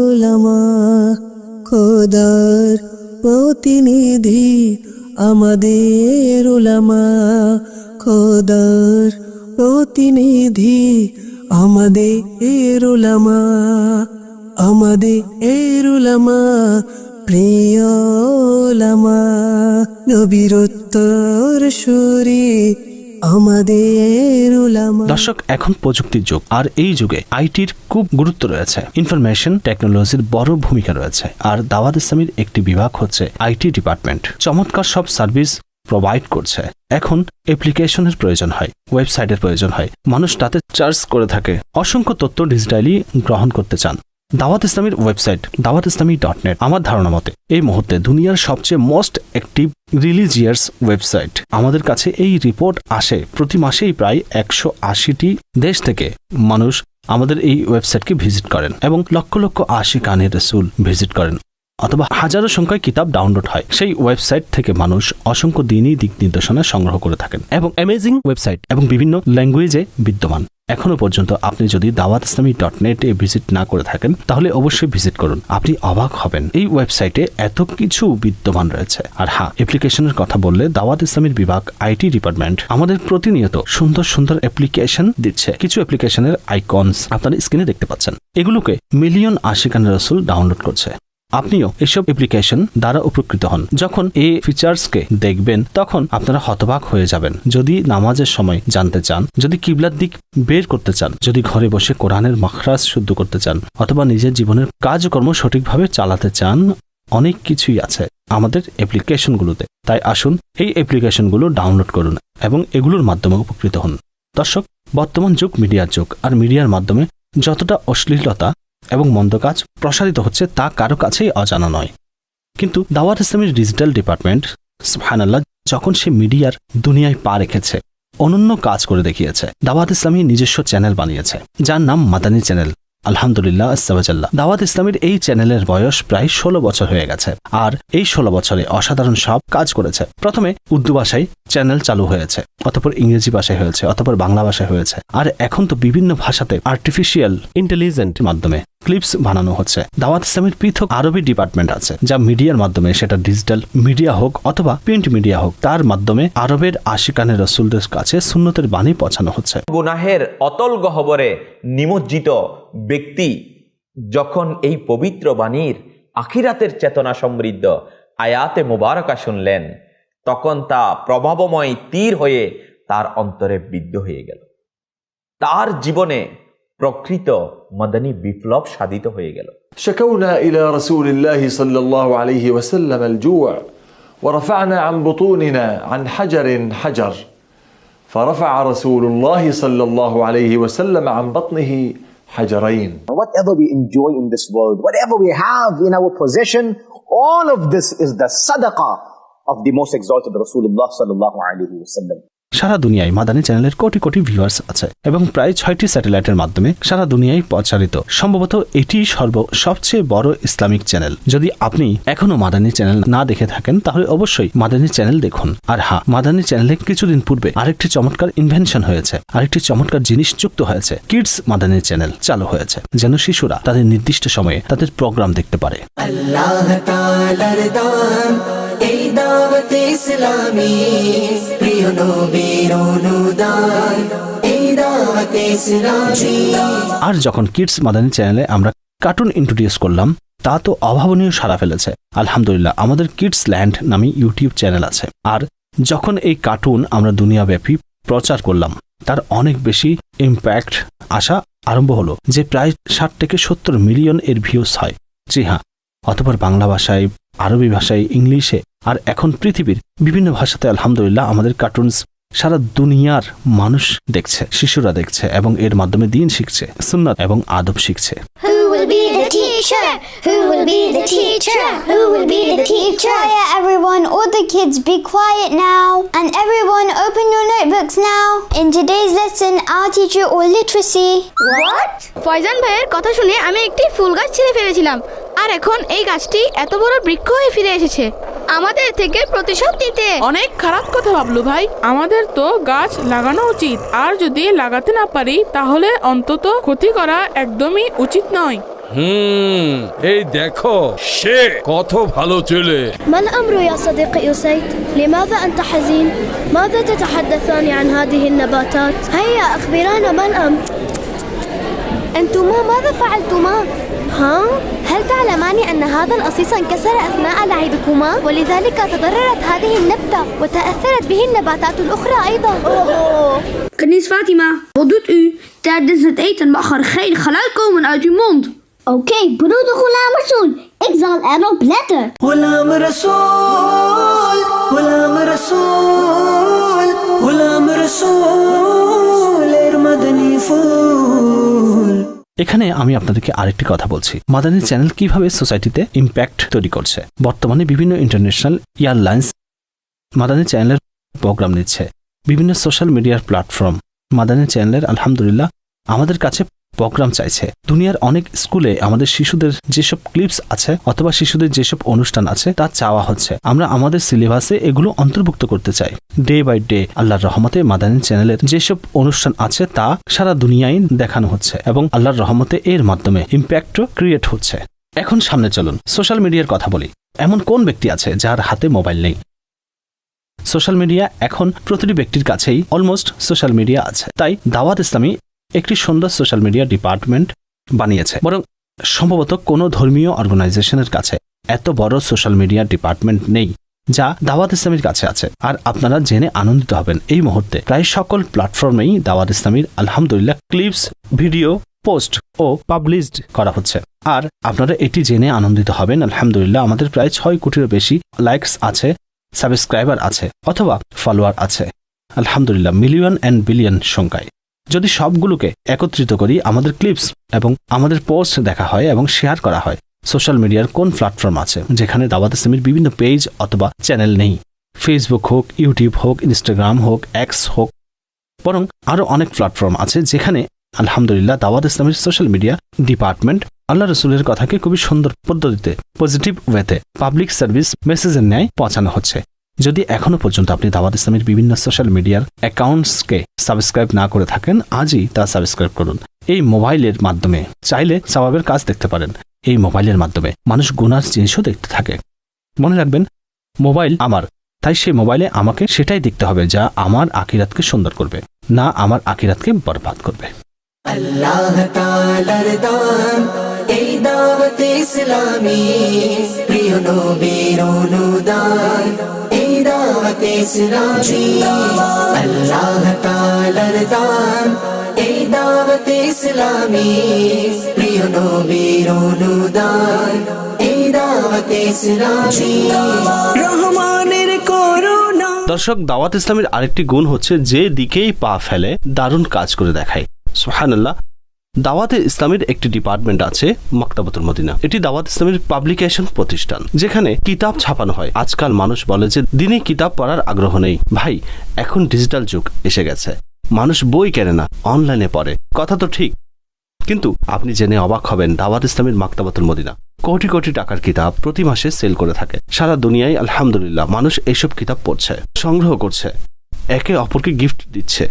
উলামা, খোদার প্রতিনিধি আমাদের উলামা, খোদার প্রতিনিধি আমাদের উলামা, আমাদের উলামা, প্রিয় উলামা, নবীর উত্তর সূরি আমাদের উলামা। দর্শক, এখন প্রযুক্তির যুগ, আর এই যুগে আইটির খুব গুরুত্ব রয়েছে। ইনফরমেশন টেকনোলজির বড় ভূমিকা রয়েছে, আর দাওয়াত ইসলামীর একটি বিভাগ হচ্ছে আইটি ডিপার্টমেন্ট। চমৎকার সব সার্ভিস প্রোভাইড করছে। এখন অ্যাপ্লিকেশনের প্রয়োজন হয়, ওয়েবসাইটের প্রয়োজন হয়, মানুষ তাতে চার্জ করে থাকে। অসংখ্য তথ্য ডিজিটালি গ্রহণ করতে চান। দাওয়াত ইসলামীর ওয়েবসাইট dawatislami.net আমার ধারণা মতে এই মুহূর্তে দুনিয়ার সবচেয়ে মোস্ট অ্যাক্টিভ রিলিজিয়াস ওয়েবসাইট। আমাদের কাছে এই রিপোর্ট আসে প্রতি মাসেই প্রায় 180টি দেশ থেকে মানুষ আমাদের এই ওয়েবসাইটকে ভিজিট করেন এবং লক্ষ লক্ষ আশিকানে রাসূল ভিজিট করেন, অথবা হাজারো সংখ্যায় কিতাব ডাউনলোড হয়। সেই ওয়েবসাইট থেকে মানুষ অসংখ্য দিনই দিক নির্দেশনা সংগ্রহ করে থাকেন এবং অ্যামেজিং ওয়েবসাইট এবং বিভিন্ন ল্যাঙ্গুয়েজে বিদ্যমান। এখনো পর্যন্ত আপনি যদি dawatislami.net এ ভিজিট না করে থাকেন তাহলে অবশ্যই ভিজিট করুন, আপনি অবাক হবেন এই ওয়েবসাইটে এত কিছু বিদ্যমান রয়েছে। আর হ্যাঁ, অ্যাপ্লিকেশনের কথা বললে দাওয়াত ইসলামীর বিভাগ আইটি ডিপার্টমেন্ট আমাদের প্রতিনিয়ত সুন্দর সুন্দর অ্যাপ্লিকেশন দিচ্ছে। কিছু অ্যাপ্লিকেশনের আইকনস আপনারা স্ক্রিনে দেখতে পাচ্ছেন, এগুলোকে মিলিয়ন আশিকানে রাসূল ডাউনলোড করছে। আপনিও এসব অ্যাপ্লিকেশন দ্বারা উপকৃত হন। যখন এই ফিচার্সকে দেখবেন তখন আপনারা হতবাক হয়ে যাবেন। যদি নামাজের সময় জানতে চান, যদি কিবলার দিক বের করতে চান, যদি ঘরে বসে কোরআনের মাখরাজ শুদ্ধ করতে চান, অথবা নিজের জীবনের কাজকর্ম সঠিকভাবে চালাতে চান, অনেক কিছুই আছে আমাদের অ্যাপ্লিকেশনগুলোতে। তাই আসুন এই অ্যাপ্লিকেশনগুলো ডাউনলোড করুন এবং এগুলোর মাধ্যমে উপকৃত হন। দর্শক, বর্তমান যুগ মিডিয়ার যুগ, আর মিডিয়ার মাধ্যমে যতটা অশ্লীলতা এবং মন্দ কাজ প্রসারিত হচ্ছে তা কারো কাছেই অজানা নয়। কিন্তু দাওয়াত ইসলামীর ডিজিটাল ডিপার্টমেন্ট সুবহানাল্লাহ যখন সে মিডিয়ার দুনিয়ায় পা রেখেছে, অনন্য কাজ করে দেখিয়েছে। দাওয়াত ইসলামী নিজস্ব চ্যানেল বানিয়েছে যার নাম মাদানী চ্যানেল। আলহামদুলিল্লাহ আস্তাগফিরুল্লাহ। দাওয়াত ইসলামীর এই চ্যানেলের বয়স প্রায় 16 বছর হয়ে গেছে, আর এই 16 বছরে অসাধারণ সব কাজ করেছে। প্রথমে উর্দু ভাষায় চ্যানেল চালু হয়েছে, অতঃপর ইংরেজি ভাষায় হয়েছে, অতঃপর বাংলা ভাষায় হয়েছে, আর এখন তো বিভিন্ন ভাষাতে আর্টিফিশিয়াল ইন্টেলিজেন্ট মাধ্যমে ক্লিপস বানানো হচ্ছে। দাওয়াত ইসলামের পৃথক আরবি ডিপার্টমেন্ট আছে যা মিডিয়ার মাধ্যমে, সেটা ডিজিটাল মিডিয়া হোক অথবা প্রিন্ট মিডিয়া হোক, তার মাধ্যমে আরবের আশিকানে রাসূলদের কাছে সুন্নতের বাণী পৌঁছানো হচ্ছে। গুনাহের অতল গহ্বরে নিমজ্জিত ব্যক্তি যখন এই পবিত্র বাণীর আখিরাতের চেতনা সমৃদ্ধ আয়াতে মুবারকা শুনলেন, তখন তা প্রভাবময় তীর হয়ে তার অন্তরে বিদ্ধ হয়ে গেল। তার জীবনে প্রকৃত মদনী বিপ্লব সাধিত হয়ে গেল। شكونا إلى رسول الله صلى الله عليه وسلم الجوع ورفعنا عن بطوننا عن حجر حجر فرفع رسول الله صلى الله عليه وسلم عن بطنه حجرين. Whatever we enjoy in this world, whatever we have in our possession, all of this is the sadaqah of the most exalted Rasulullah sallallahu alaihi wasallam. সারা দুনিয়ায় মাদানী চ্যানেলের কোটি কোটি ভিউয়ার্স আছে এবং প্রায় 6টি স্যাটেলাইটের মাধ্যমে সারা দুনিয়ায় প্রচারিত। সম্ভবত এটি সবচেয়ে বড় ইসলামিক চ্যানেল। যদি আপনি এখনো মাদানী চ্যানেল না দেখে থাকেন তাহলে অবশ্যই মাদানী চ্যানেল দেখুন। আর হ্যাঁ, মাদানী চ্যানেলে কিছুদিন পূর্বে আরেকটি চমৎকার ইনভেনশন হয়েছে, আরেকটি চমৎকার জিনিস যুক্ত হয়েছে। কিডস মাদানী চ্যানেল চালু হয়েছে যেন শিশুরা তাদের নির্দিষ্ট সময়ে তাদের প্রোগ্রাম দেখতে পারে। আল্লাহ তাআলার দান এই দাওয়াত ইসলামী, প্রিয় নবীর অনুদান এই দাওয়াত ইসলামী। আর যখন কিডস মাদানী চ্যানেলে আমরা কার্টুন ইন্ট্রোডিউস করলাম তা তো অভাবনীয় সাড়া ফেলেছে। আলহামদুলিল্লাহ, আমাদের কিডস ল্যান্ড নামে ইউটিউব চ্যানেল আছে। আর যখন এই কার্টুন আমরা দুনিয়াব্যাপী প্রচার করলাম তার অনেক বেশি ইম্প্যাক্ট আসা আরম্ভ হলো, যে প্রায় 60 থেকে 70 মিলিয়ন এর ভিউজ হয়। জি হ্যাঁ, অতঃপর বাংলা ভাষায়, আরবি ভাষায়, ইংলিশে আর এখন পৃথিবীর বিভিন্ন ভাষাতে আলহামদুলিল্লাহ আমাদের কার্টুনস সারা দুনিয়ার মানুষ দেখছে, শিশুরা দেখছে এবং এর মাধ্যমে দিন শিখছে, সুন্নাত এবং আদব শিখছে। Who will be the teacher? Who will be the teacher? Who will be the teacher? Quiet everyone, all the kids be quiet now. And everyone open your notebooks now. In today's lesson, I'll teach you all literacy. What? Faizan ভাইয়ের কথা শুনে আমি একটি ফুল গাছ ছিঁড়ে ফেলেছিলাম আর এখন এই গাছটি এত বড় বৃক্ষ হয়ে ফিরে এসেছে আমাদের থেকে প্রতিশোধ নিতে। অনেক খারাপ কথা ভাবলু ভাই, আমাদের তো গাছ লাগানো উচিত, আর যদি লাগাতে না পারি তাহলে অন্তত ক্ষতি করা একদমই উচিত নয়। এই দেখো সে কত ভালো ছেলে। ما الأمر يا صديقي أسيد؟ لماذا أنت حزين؟ ماذا تتحدثان عن هذه النباتات؟ هيا أخبرانا ما الأمر؟ أنتما ماذا فعلتما؟ ها؟ هل تعلمان أن هذا القصيص انكسر أثناء لعبكما ولذلك تضررت هذه النبتة وتأثرت به النباتات الأخرى أيضا؟ Knis Fatima, wat doet u? Tijdens het eten mag er geen geluid komen uit uw mond. Oké, broeder Ghulam Rasool, ik zal erop letten. Ghulam Rasool, Ghulam Rasool, Ghulam Rasool এর মাদানী ফুল। এখানে আমি আপনাদেরকে আরেকটি কথা বলছি, মাদানী চ্যানেল কিভাবে সোসাইটিতে impact তৈরি করছে। বর্তমানে বিভিন্ন ইন্টারন্যাশনাল এয়ারলাইন্স মাদানী চ্যানেলের প্রোগ্রাম নিচ্ছে, বিভিন্ন সোশ্যাল মিডিয়ার প্ল্যাটফর্ম মাদানী চ্যানেলের আলহামদুলিল্লাহ আমাদের কাছে প্রোগ্রাম চাইছে। দুনিয়ার অনেক স্কুলে আমাদের শিশুদের যেসব ক্লিপস আছে অথবা শিশুদের যেসব অনুষ্ঠান আছে তা চাওয়া হচ্ছে। আমরা আমাদের সিলেবাসে এগুলো অন্তর্ভুক্ত করতে চাই। ডে বাই ডে আল্লাহর রহমতে মাদানী চ্যানেলের যেসব অনুষ্ঠান আছে তা সারা দুনিয়ায় দেখানো হচ্ছে এবং আল্লাহর রহমতে এর মাধ্যমে ইম্প্যাক্টও ক্রিয়েট হচ্ছে। এখন সামনে চলুন সোশ্যাল মিডিয়ার কথা বলি। এমন কোন ব্যক্তি আছে যার হাতে মোবাইল নেই? সোশ্যাল মিডিয়া এখন প্রতিটি ব্যক্তির কাছেই অলমোস্ট সোশ্যাল মিডিয়া আছে। তাই দাওয়াত ইসলামী একটি সুন্দর সোশ্যাল মিডিয়া ডিপার্টমেন্ট বানিয়েছে। বরং সম্ভবত কোনো ধর্মীয় অর্গানাইজেশনের কাছে এত বড় সোশ্যাল মিডিয়া ডিপার্টমেন্ট নেই যা দাওয়াত ইসলামীর কাছে আছে। আর আপনারা জেনে আনন্দিত হবেন, এই মুহূর্তে প্রায় সকল প্ল্যাটফর্মেই দাওয়াত ইসলামীর আলহামদুলিল্লাহ ক্লিপস, ভিডিও, পোস্ট ও পাবলিশড করা হচ্ছে। আর আপনারা এটি জেনে আনন্দিত হবেন, আলহামদুলিল্লাহ আমাদের প্রায় 6 কোটির বেশি লাইকস আছে, সাবস্ক্রাইবার আছে অথবা ফলোয়ার আছে, আলহামদুলিল্লাহ মিলিয়ন অ্যান্ড বিলিয়ন সংখ্যায়। যদি সবগুলোকে একত্রিত করি, আমাদের ক্লিপস এবং আমাদের পোস্ট দেখা হয় এবং শেয়ার করা হয়, সোশ্যাল মিডিয়ার কোন প্ল্যাটফর্ম আছে যেখানে দাওয়াত ইসলামীর বিভিন্ন পেজ অথবা চ্যানেল নেই? ফেসবুক হোক, ইউটিউব হোক, ইনস্টাগ্রাম হোক, এক্স হোক, বরং আরও অনেক প্ল্যাটফর্ম আছে যেখানে আলহামদুলিল্লাহ দাওয়াত ইসলামীর সোশ্যাল মিডিয়া ডিপার্টমেন্ট আল্লাহ রসুলের কথাকে খুবই সুন্দর পদ্ধতিতে, পজিটিভ ওয়েতে, পাবলিক সার্ভিস মেসেজের ন্যায় পৌঁছানো হচ্ছে। যদি এখনো পর্যন্ত আপনি দাওয়াত ইসলামীর বিভিন্ন সোশ্যাল মিডিয়ার অ্যাকাউন্টসকে সাবস্ক্রাইব না করে থাকেন, আজই তা সাবস্ক্রাইব করুন। এই মোবাইলের মাধ্যমে চাইলে সওয়াবের কাজ দেখতে পারেন। এই মোবাইলের মাধ্যমে মানুষ গুনার জিনিসও দেখতে থাকে। মনে রাখবেন, মোবাইল আমার, তাই সেই মোবাইলে আমাকে সেটাই দেখতে হবে যা আমার আখিরাতকে সুন্দর করবে, না আমার আখিরাতকে বরবাদ করবে। আল্লাহ তাআলার দান এই দাওয়াত ইসলামী, প্রিয় নবীর অনুদান এই দাওয়াত ইসলামী। আল্লাহ তাআলার দান এই দাওয়াত ইসলামী, প্রিয় নবীর অনুদান এই দাওয়াত ইসলামী। রহমানের করুণা। দর্শক, দাওয়াত ইসলামের আরেকটি গুণ হচ্ছে যে দিকেই পা ফেলে দারুণ কাজ করে দেখায়। সুবহানাল্লাহ, দাওয়াতে ইসলামের একটি ডিপার্টমেন্ট আছে মাকতাবাতুল মদিনা। এটি দাওয়াত ইসলামের পাবলিকেশন প্রতিষ্ঠান, যেখানে কিতাব ছাপানো হয়। আজকাল মানুষ বলে যে দিনই কিতাব পড়ার আগ্রহ নেই। ভাই, এখন ডিজিটাল যুগ এসে গেছে, মানুষ বই কেনে না, অনলাইনে পড়ে। কথা তো ঠিক, কিন্তু আপনি জেনে অবাক হবেন দাওয়াত ইসলামের মাকতাবাতুল মদিনা কোটি কোটি টাকার কিতাব প্রতি মাসে সেল করে থাকে। সারা দুনিয়ায় আলহামদুলিল্লাহ মানুষ এইসব কিতাব পড়ছে, সংগ্রহ করছে, একে অপরকে গিফট দিচ্ছে।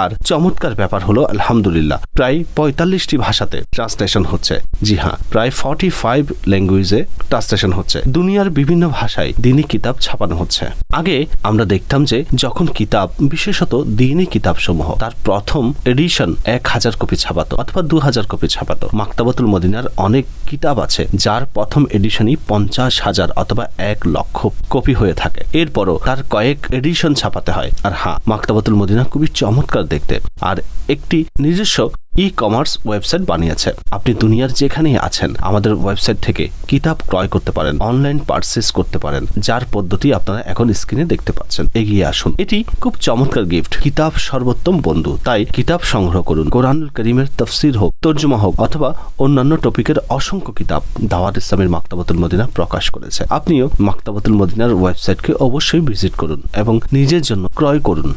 আর চমৎকার ব্যাপার হলো আলহামদুলিল্লাহ প্রায় ৪৫টি ভাষাতে ট্রান্সলেশন হচ্ছে। জি হ্যাঁ, প্রায় 45 ল্যাঙ্গুয়েজে ট্রান্সলেশন হচ্ছে। দুনিয়ার বিভিন্ন ভাষায় দিনী কিতাব ছাপানো হচ্ছে। আগে আমরা দেখতাম যে যখন কিতাব, বিশেষত দিনী কিতাব সমূহ, তার প্রথম এডিশন ১,০০০ কপি ছাপাতো অথবা ২,০০০ কপি ছাপাতো। মাকতাবাতুল মদিনার অনেক কিতাব আছে যার প্রথম এডিশনই ৫০,০০০ অথবা ১,০০,০০০ কপি হয়ে থাকে। এরপরও তার কয়েক এডিশন ছাপাতে হয়। আর হ্যাঁ, মাকতাবাতুল মদিনা খুবই চমৎকার দেখতে, আর একটি নিজস্ব ই-কমার্স ওয়েবসাইট বানিয়েছে। আপনি দুনিয়ার যেখানেই আছেন আমাদের ওয়েবসাইট থেকে কিতাব ক্রয় করতে পারেন, অনলাইন পারচেস করতে পারেন, যার পদ্ধতি আপনারা এখন স্ক্রিনে দেখতে পাচ্ছেন। এগিয়ে আসুন, এটি খুব চমৎকার গিফট। কিতাব সর্বোত্তম বন্ধু, তাই কিতাব সংগ্রহ করুন। কোরআনুল কারীমের তাফসীর হোক, তর্জমা হোক, অথবা অন্যান্য টপিকের অসংখ্য কিতাব দাওয়াত ইসলামের মাকতাবাতুল মদিনা প্রকাশ করেছে। আপনিও মাকতাবাতুল মদিনার ওয়েবসাইটকে অবশ্যই ভিজিট করুন এবং নিজের জন্য ক্রয় করুন।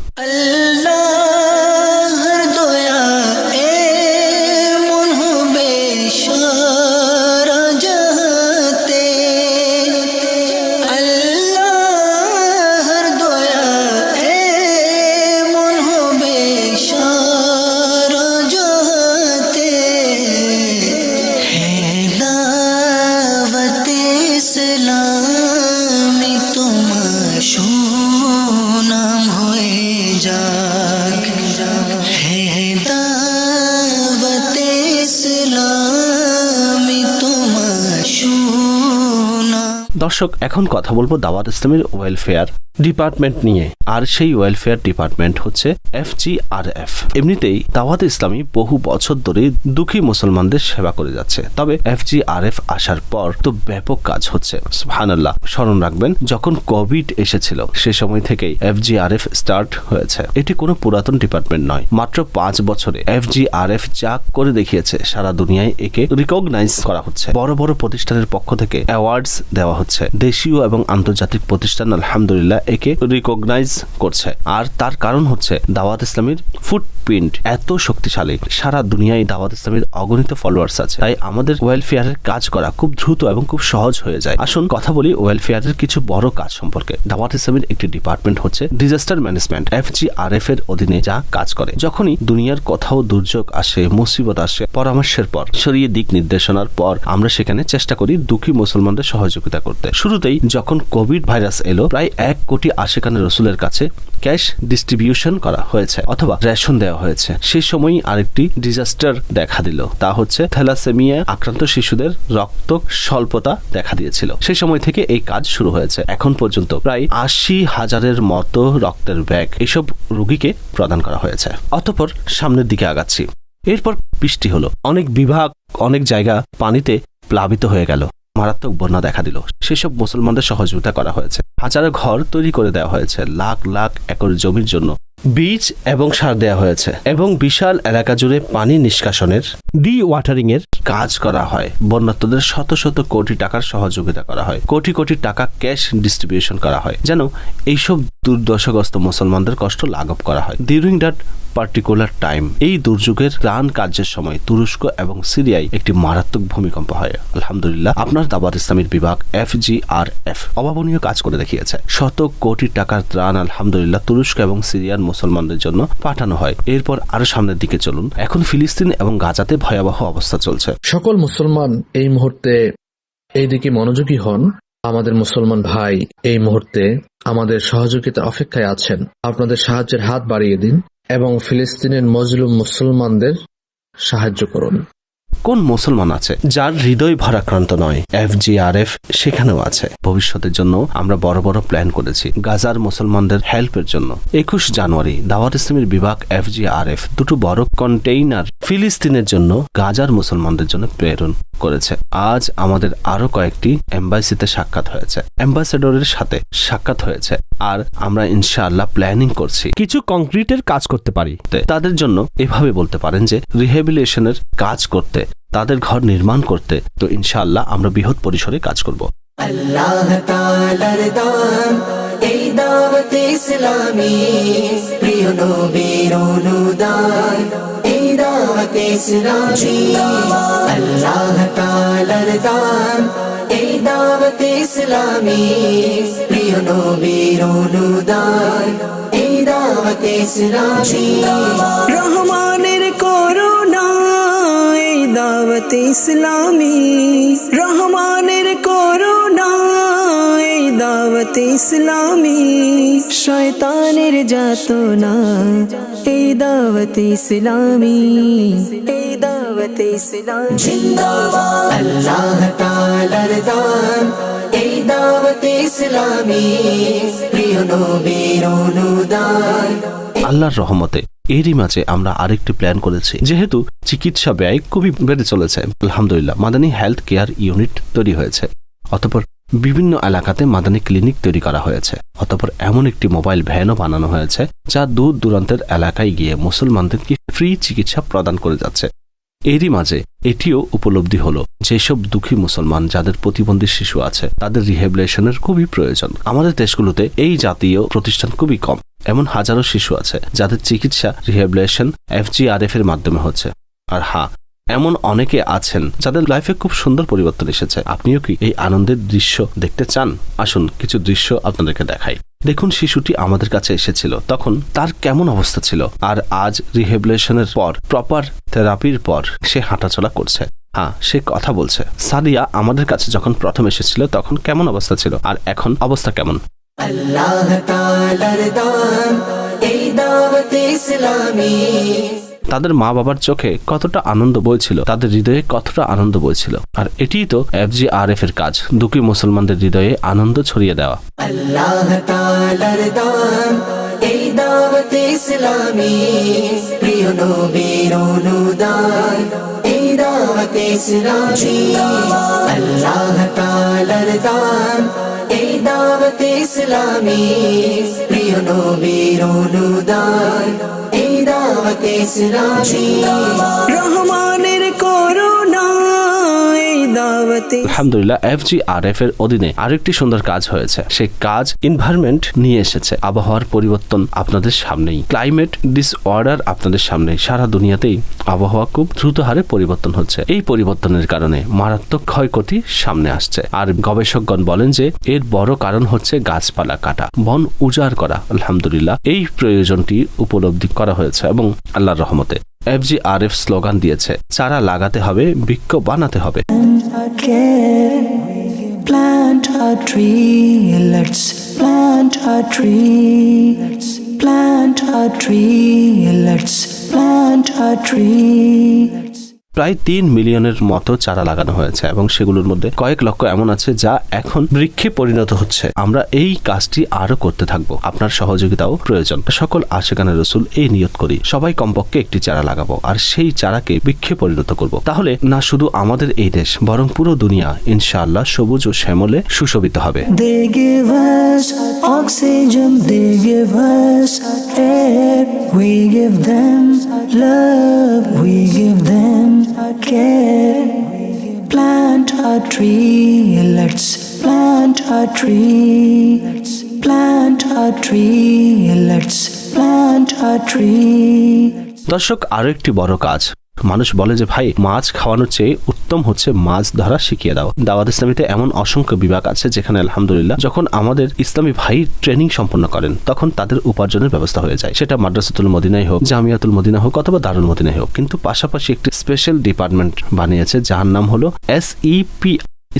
দর্শক, এখন কথা বলবো দাওয়াত ইসলামের ওয়েলফেয়ার ডিপার্টমেন্ট নিয়ে। আর সেই ওয়েলফেয়ার ডিপার্টমেন্ট হচ্ছে FGRF। এমনিতেই দাওয়াত ইসলামী বহু বছর ধরে দুঃখী মুসলমানদের সেবা করে যাচ্ছে, তবে FGRF আসার পর তো ব্যাপক কাজ হচ্ছে। সুবহানাল্লাহ। স্মরণ রাখবেন, যখন কোভিড এসেছিল সে সময় থেকেই FGRF স্টার্ট হয়েছে। এটি কোনো পুরাতন ডিপার্টমেন্ট নয়, মাত্র 5 বছরে FGRF যা করে দেখিয়েছে সারা দুনিয়ায় একে রিকগনাইজ করা হচ্ছে। বড় বড় প্রতিষ্ঠানের পক্ষ থেকে অ্যাওয়ার্ডস দেওয়া হচ্ছে। দেশীয় এবং আন্তর্জাতিক প্রতিষ্ঠান আলহামদুলিল্লাহ একে রিকগনাইজ করছে। আর তার কারণ হচ্ছে দাওয়াত ইসলামের ফুটপ্রিন্ট এত শক্তিশালী। সারা দুনিয়ায় দাওয়াত ইসলামের অগণিত ফলোয়ার্স আছে, তাই আমাদের ওয়েলফেয়ারের কাজ করা খুব দ্রুত এবং খুব সহজ হয়ে যায়। আসুন কথা বলি ওয়েলফেয়ারের কিছু বড় কাজ সম্পর্কে। দাওয়াত ইসলামের একটি ডিপার্টমেন্ট হচ্ছে ডিজাস্টার ম্যানেজমেন্ট। FGRF এর অধীনে যা কাজ করে, যখনই দুনিয়ার কোথাও দুর্যোগ আসে, মুসিবত আসে, পরামর্শের পর, শরীয় দিক নির্দেশনার পর আমরা সেখানে চেষ্টা করি দুঃখী মুসলমানদের সহযোগিতা করতে। শুরুতেই যখন কোভিড ভাইরাস এলো, প্রায় 1 কোটি আশিকানে রসুলের কাছে ক্যাশ ডিস্ট্রিবিউশন করা হয়েছে অথবা রেশন দেওয়া হয়েছে। সেই সময়ই আরেকটি ডিজাস্টার দেখা দিল, তা হচ্ছে থ্যালাসেমিয়া আক্রান্ত শিশুদের রক্ত স্বল্পতা দেখা দিয়েছিল। সেই সময় থেকে এই কাজ শুরু হয়েছে। এখন পর্যন্ত প্রায় 80,000-এর মতো রক্তের ব্যাগ এসব রোগীকে প্রদান করা হয়েছে। অতঃপর সামনের দিকে আগাচ্ছি। এরপর বৃষ্টি হলো, অনেক বিভাগ, অনেক জায়গা পানিতে প্লাবিত হয়ে গেল, মারাত্মক বন্যা দেখা দিল। সেসব মুসলমানদের সহযোগিতা করা হয়েছে। হাজারো ঘর তৈরি করে দেওয়া হয়েছে, লাখ লাখ একর জমির জন্য বীজ এবং সার দেওয়া হয়েছে, এবং বিশাল এলাকা জুড়ে পানি নিষ্কাশনের, ডি ওয়াটারিং এর কাজ করা হয়। বন্যার্তদের শত শত কোটি টাকার সহযোগিতা করা হয়, কোটি কোটি টাকা ক্যাশ ডিস্ট্রিবিউশন করা হয়, যেন এইসব দুর্দশাগ্রস্ত মুসলমানদের কষ্ট লাঘব করা হয়। ডিউরিং দ্যাট পার্টিকুলার টাইম, এই দুর্যোগের ত্রাণ কার্যের সময় তুরস্ক এবং সিরিয়ায় একটি মারাত্মক ভূমিকম্প হয়। আলহামদুলিল্লাহ আপনার দাওয়াত ইসলামীর বিভাগ FGRF অভাবনীয় কাজ করে দেখিয়েছে। শত কোটি টাকার ত্রাণ আলহামদুলিল্লাহ তুরস্ক এবং সিরিয়ার মুসলমানদের জন্য পাঠানো হয়। এরপর আরো সামনের দিকে চলুন। এখন ফিলিস্তিন এবং গাজাতে ভয়াবহ অবস্থা চলছে। সকল মুসলমান এই মুহূর্তে এই দিকে মনোযোগী হন। আমাদের মুসলমান ভাই এই মুহূর্তে আমাদের সহযোগিতা অপেক্ষায় আছেন। আপনাদের সাহায্যের হাত বাড়িয়ে দিন এবং ফিলিস্তিনের মজলুম মুসলমানদের সাহায্য করুন। কোন মুসলমান আছে যার হৃদয় ভারাক্রান্ত নয়? FGRF সেখানেও আছে। ভবিষ্যতের জন্য আমরা বড় বড় প্ল্যান করেছি গাজার মুসলমানদের হেল্পের জন্য। 21 জানুয়ারি দাওয়াত ইসলামের বিভাগ FGRF দুটো বড় কন্টেইনার ফিলিস্তিনের জন্য গাজার মুসলমানদের জন্য প্রেরণ করেছে। আজ আমাদের আরো কয়েকটি এম্বাসিতে সাক্ষাৎ হয়েছে, অ্যাম্বাসেডরের সাথে সাক্ষাৎ হয়েছে, আর আমরা ইনশাআল্লাহ প্ল্যানিং করছি কিছু কংক্রিটের কাজ করতে পারি। তাদের জন্য এভাবে বলতে পারেন যে রিহ্যাবিলিটেশনের কাজ করতে, তাদের ঘর নির্মাণ করতে, তো ইনশাআল্লাহ আমরা বৃহৎ পরিসরে কাজ করব। আল্লাহ তাআলার দান এই দাওয়াত ইসলামী, প্রিয় নবীর অনুদান এই দাওয়াত ইসলামী। আল্লাহ তাআলার দান এই দাওয়াত ইসলামী, প্রিয় নবীর অনুদান এই দাওয়াত ইসলামী। রহমানের করুণা এই দাওয়াত ইসলামী, রহমানের করুণা এই দাওয়াত ইসলামী। শয়তানের যাতনা এই দাওয়াত ইসলামী, এই দাওয়াত ইসলামী। জিন্দাবাদ আল্লাহ তাআলার দান এই দাওয়াত ইসলামী, প্রিয় নবীর অনুদান। আল্লাহর রহমতে এরই মাঝে আমরা আরেকটি প্ল্যান করেছি। যেহেতু চিকিৎসা ব্যয় খুবই বেড়ে চলেছে, আলহামদুলিল্লাহ মাদানী হেলথ কেয়ার ইউনিট তৈরি হয়েছে, অতঃপর বিভিন্ন এলাকাতে মাদানী ক্লিনিক তৈরি করা হয়েছে, অতঃপর এমন একটি মোবাইল ভ্যানও বানানো হয়েছে যা দূর দূরান্তের এলাকায় গিয়ে মুসলমানদেরকে ফ্রি চিকিৎসা প্রদান করে যাচ্ছে। এরই মাঝে এটিও উপলব্ধি হলো যেসব দুঃখী মুসলমান যাদের প্রতিবন্ধী শিশু আছে তাদের রিহ্যাবিলিটেশনের খুবই প্রয়োজন। আমাদের দেশগুলোতে এই জাতীয় প্রতিষ্ঠান খুবই কম, এমন হাজারো শিশু আছে যাদের চিকিৎসা রিহ্যাবিলিটেশন FGRF এর মাধ্যমে হচ্ছে। আর হ্যাঁ, এমন অনেকে আছেন যাদের লাইফে খুব সুন্দর পরিবর্তন এসেছে। আপনিও কি এই আনন্দের দৃশ্য দেখতে চান? আসুন কিছু দৃশ্য আপনাদেরকে দেখাই। দেখুন, শিশুটি আমাদের কাছে এসেছিল তখন তার কেমন অবস্থা ছিল, আর আজ রিহ্যাবিলিটেশনের পর, প্রপার থেরাপির পর সে হাঁটাচলা করছে। হ্যাঁ, সে কথা বলছে। সাদিয়া আমাদের কাছে যখন প্রথম এসেছিল তখন কেমন অবস্থা ছিল, আর এখন অবস্থা কেমন? আল্লাহ তাআলার দান এই দাওয়াত ইসলামী। তাদের মা বাবার চোখে কতটা আনন্দ বইছিল, তাদের হৃদয়ে কতটা আনন্দ বইছিল। আর এটিই তো FGRF এর কাজ, দুঃখী মুসলমানদের হৃদয়ে আনন্দ ছড়িয়ে দেওয়া। আল্লাহ তাআলার দান এই দাওয়াত ইসলামী, প্রিয় নবীর অনুদান এই দাওয়াত ইসলামী। আল্লাহ তাআলার দান এই দাওয়াত ইসলামী, প্রিয় নবীর অনুদান এই দাওয়াত ইসলামী। রহমানের করুণা এই দাওয়াত। আলহামদুলিল্লাহ FGRF এর অধীনে আরেকটি সুন্দর কাজ হয়েছে। সেই কাজ এনভায়রনমেন্ট নিয়ে এসেছে। আবহাওয়ার পরিবর্তন আপনাদের সামনেই, ক্লাইমেট ডিসঅর্ডার আপনাদের সামনেই। সারা দুনিয়াতেই আবহাওয়া খুব দ্রুত হারে পরিবর্তন হচ্ছে। এই পরিবর্তনের কারণে মারাত্মক ক্ষয়ক্ষতি সামনে আসছে। আর গবেষকগণ বলেন যে এর বড় কারণ হচ্ছে গাছপালা কাটা, বন উজাড় করা। আলহামদুলিল্লাহ এই প্রয়োজনটি উপলব্ধি করা হয়েছে এবং আল্লাহর রহমতে FGRF স্লোগান দিয়েছে, চারা লাগাতে হবে, বৃক্ষ বানাতে হবে। Plant a tree, let's plant a tree. Plant a tree, let's plant a tree. প্রায় 3 মিলিয়নের মতো চারা লাগানো হয়েছে এবং সেগুলোর মধ্যে কয়েক লক্ষ এমন আছে যা এখন বৃক্ষে পরিণত হচ্ছে। আমরা এই কাজটি আরো করতে থাকবো, আপনার সহযোগিতাও প্রয়োজন। সকল আশিকানে রাসূল এই নিয়ত করি, সবাই কমপক্ষে একটি চারা লাগাবো আর সেই চারাকে বৃক্ষে পরিণত করব। তাহলে না শুধু আমাদের এই দেশ, বরং পুরো দুনিয়া ইনশাআল্লাহ সবুজ ও শ্যামলে সুশোভিত হবে। They give us oxygen, they give us air. We give them love, we give them care. Plant a tree, let's plant a tree. Plant a tree, let's plant a tree. দর্শক, আরো একটি বড় কাজ। মানুষ বলে যে ভাই, মাছ খাওয়ানোর চেয়ে উত্তম হচ্ছে মাছ ধরা শিখিয়ে দাও। দাওয়াত ইসলামীতে এমন অসংখ্য বিভাগ আছে যেখানে আলহামদুলিল্লাহ যখন আমাদের ইসলামী ভাই ট্রেনিং সম্পন্ন করেন তখন তাদের উপার্জনের ব্যবস্থা হয়ে যায়। সেটা মাদ্রাসাতুল মদিনায় হোক, জামিয়াতুল মদিনা হোক অথবা দারুল মদিনায় হোক। কিন্তু পাশাপাশি একটি স্পেশাল ডিপার্টমেন্ট বানিয়েছে যার নাম হলো SEP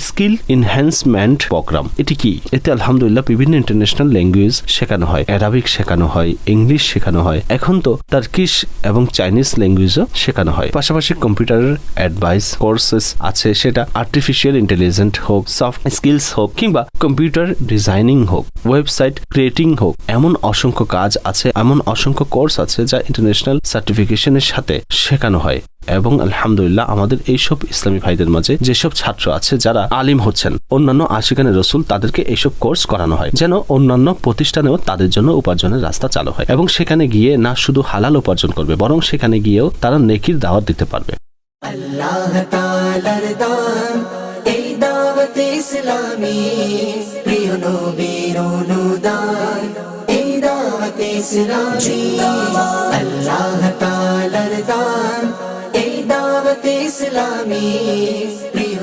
স্কিল এনহ্যান্সমেন্ট প্রোগ্রাম। এটি কি? এতে আলহামদুলিল্লাহ বিভিন্ন ইন্টারন্যাশনাল ল্যাঙ্গুয়েজ শেখানো হয়, অ্যারাবিক শেখানো হয়, ইংলিশ শেখানো হয়, এখন তো টার্কিশ এবং চাইনিজ ল্যাঙ্গুয়েজও শেখানো হয়। পাশাপাশি কম্পিউটারের অ্যাডভাইস কোর্সেস আছে, সেটা আর্টিফিশিয়াল ইন্টেলিজেন্স হোক, সফট স্কিলস হোক, কিংবা কম্পিউটার ডিজাইনিং হোক, ওয়েবসাইট ক্রিয়েটিং হোক, এমন অসংখ্য কাজ আছে, এমন অসংখ্য কোর্স আছে যা ইন্টারন্যাশনাল সার্টিফিকেশনের সাথে শেখানো হয়। এবং আলহামদুলিল্লাহ আমাদের এইসব ইসলামী ভাইদের মাঝে যেসব ছাত্র আছে যারা আলিম হচ্ছেন, অন্যান্য আশিকানে রসুল তাদেরকে এইসব কোর্স করানো হয় যেন অন্যান্য প্রতিষ্ঠানেও তাদের জন্য উপার্জনের রাস্তা চালু হয়, এবং সেখানে গিয়ে না শুধু হালাল উপার্জন করবে, বরং সেখানে গিয়েও তারা নেকির দাওয়াত দিতে পারবে। আল্লাহ তাআলার দান এই দাওয়াত ইসলামী, প্রিয় নবীর অনুদান এই দাওয়াত ইসলামী। আল্লাহ তাআলার দান এই দাওয়াত ইসলামী, প্রিয়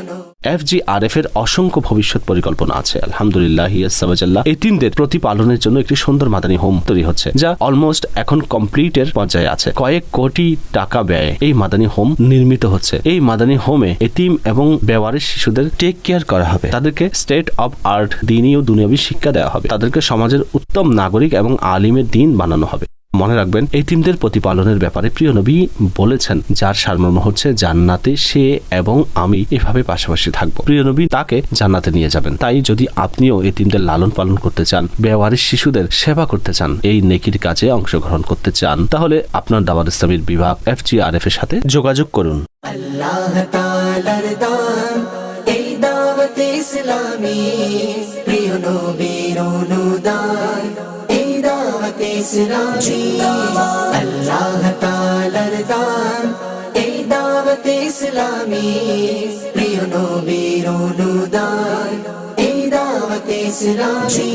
FGRF এর অসংখ্য ভবিষ্যৎ পরিকল্পনা আছে আলহামদুলিল্লাহ ইয়াসাবাজাল্লাহ। এতিমদের প্রতিপালনের জন্য একটি সুন্দর মাদানী হোম তৈরি হচ্ছে, যা অলমোস্ট এখন কমপ্লিটের পর্যায়ে আছে। কয়েক কোটি টাকা ব্যয়ে এই মাদানী হোম নির্মিত হচ্ছে। এই মাদানী হোমে এতিম এবং বেওয়ারিশ শিশুদের টেক কেয়ার করা হবে, তাদেরকে স্টেট অব আর্ট দ্বীনি ও দুনিয়াবী শিক্ষা দেওয়া হবে, তাদেরকে সমাজের উত্তম নাগরিক এবং আলিমের দ্বীন বানানো হবে। মনে রাখবেন, এতিমদের প্রতিপালনের ব্যাপারে প্রিয় নবী বলেছেন, যার সারমর্ম হচ্ছে জান্নাতে সে এবং আমি এভাবে পাশাপাশি থাকবো। প্রিয় নবী তাকে জান্নাতে নিয়ে যাবেন। তাই যদি আপনিও এতিমদের লালন পালন করতে চান, বেওয়ারিশ শিশুদের সেবা করতে চান, এই নেকির কাজে অংশগ্রহণ করতে চান, তাহলে আপনার দাওয়াত ইসলামীর বিভাগ FGRF এর সাথে যোগাযোগ করুন। আল্লাহ তাআলার দান এই দাওয়াত ইসলামী, প্রিয় নবীর অনুদান এই দাওয়াত ইসলামী। আল্লাহ তাআলার দান এই দাওয়াত ইসলামী, প্রিয় নবীর অনুদান এই দাওয়াত ইসলামী।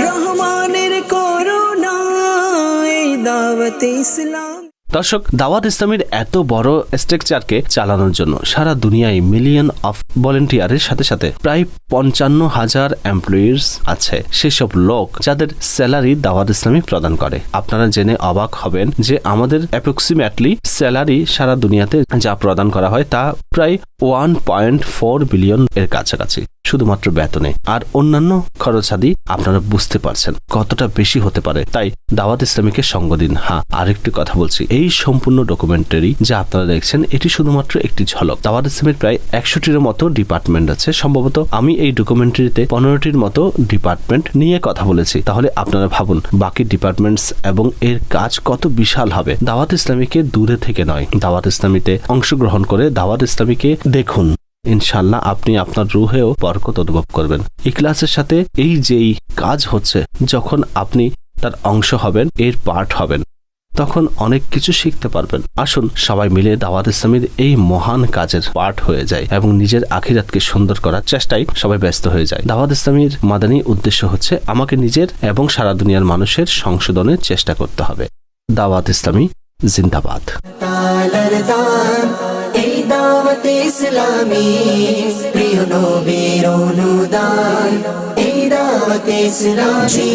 রহমানের করুণা এই দাওয়াত ইসলাম। দর্শক, দাওয়াত ইসলামীর এত বড় স্ট্রাকচারকে চালানোর জন্য সারা দুনিয়ায় মিলিয়ন অফ ভলেন্টিয়ারের সাথে সাথে প্রায় 55,000 এমপ্লয়িজ আছে, সেসব লোক যাদের স্যালারি দাওয়াত ইসলামী প্রদান করে। আপনারা জেনে অবাক হবেন যে আমাদের অ্যাপ্রক্সিমেটলি স্যালারি সারা দুনিয়াতে যা প্রদান করা হয় তা প্রায় 1.4 বিলিয়ন এর কাছাকাছি, শুধুমাত্র বেতনে। আর অন্যান্য খরচাদি আপনারা বুঝতে পারছেন কতটা বেশি হতে পারে। তাই দাওয়াত ইসলামীকে সঙ্গ দিন। হ্যাঁ, আরেকটি কথা বলছি, এই সম্পূর্ণ ডকুমেন্টারি যা আপনারা দেখছেন এটি শুধুমাত্র একটি ঝলক। দাওয়াত ইসলামীর প্রায় 100টির মতো ডিপার্টমেন্ট আছে। সম্ভবত আমি এই ডকুমেন্টারিতে 15টির মতো ডিপার্টমেন্ট নিয়ে কথা বলেছি। তাহলে আপনারা ভাবুন বাকি ডিপার্টমেন্টস এবং এর কাজ কত বিশাল হবে। দাওয়াত ইসলামীকে দূরে থেকে নয়, দাওয়াত ইসলামীতে অংশগ্রহণ করে দাওয়াত ইসলামীকে দেখুন। ইনশাল্লাহ আপনি আপনার রুহেও বরকত অনুভব করবেন। ইখলাসের সাথে এই যেই কাজ হচ্ছে, যখন আপনি তার অংশ হবেন, এর পার্ট হবেন, তখন অনেক কিছু শিখতে পারবেন। আসুন সবাই মিলে দাওয়াত ইসলামীর এই মহান কাজের পার্ট হয়ে যায় এবং নিজের আখিরাতকে সুন্দর করার চেষ্টায় সবাই ব্যস্ত হয়ে যায়। দাওয়াত ইসলামীর মাদানী উদ্দেশ্য হচ্ছে আমাকে নিজের এবং সারা দুনিয়ার মানুষের সংশোধনের চেষ্টা করতে হবে। দাওয়াত ইসলামী জিন্দাবাদ। এই দাওয়াত ইসলামী, প্রিয় নবীর অনুদান এই দাওয়াত ইসলামী।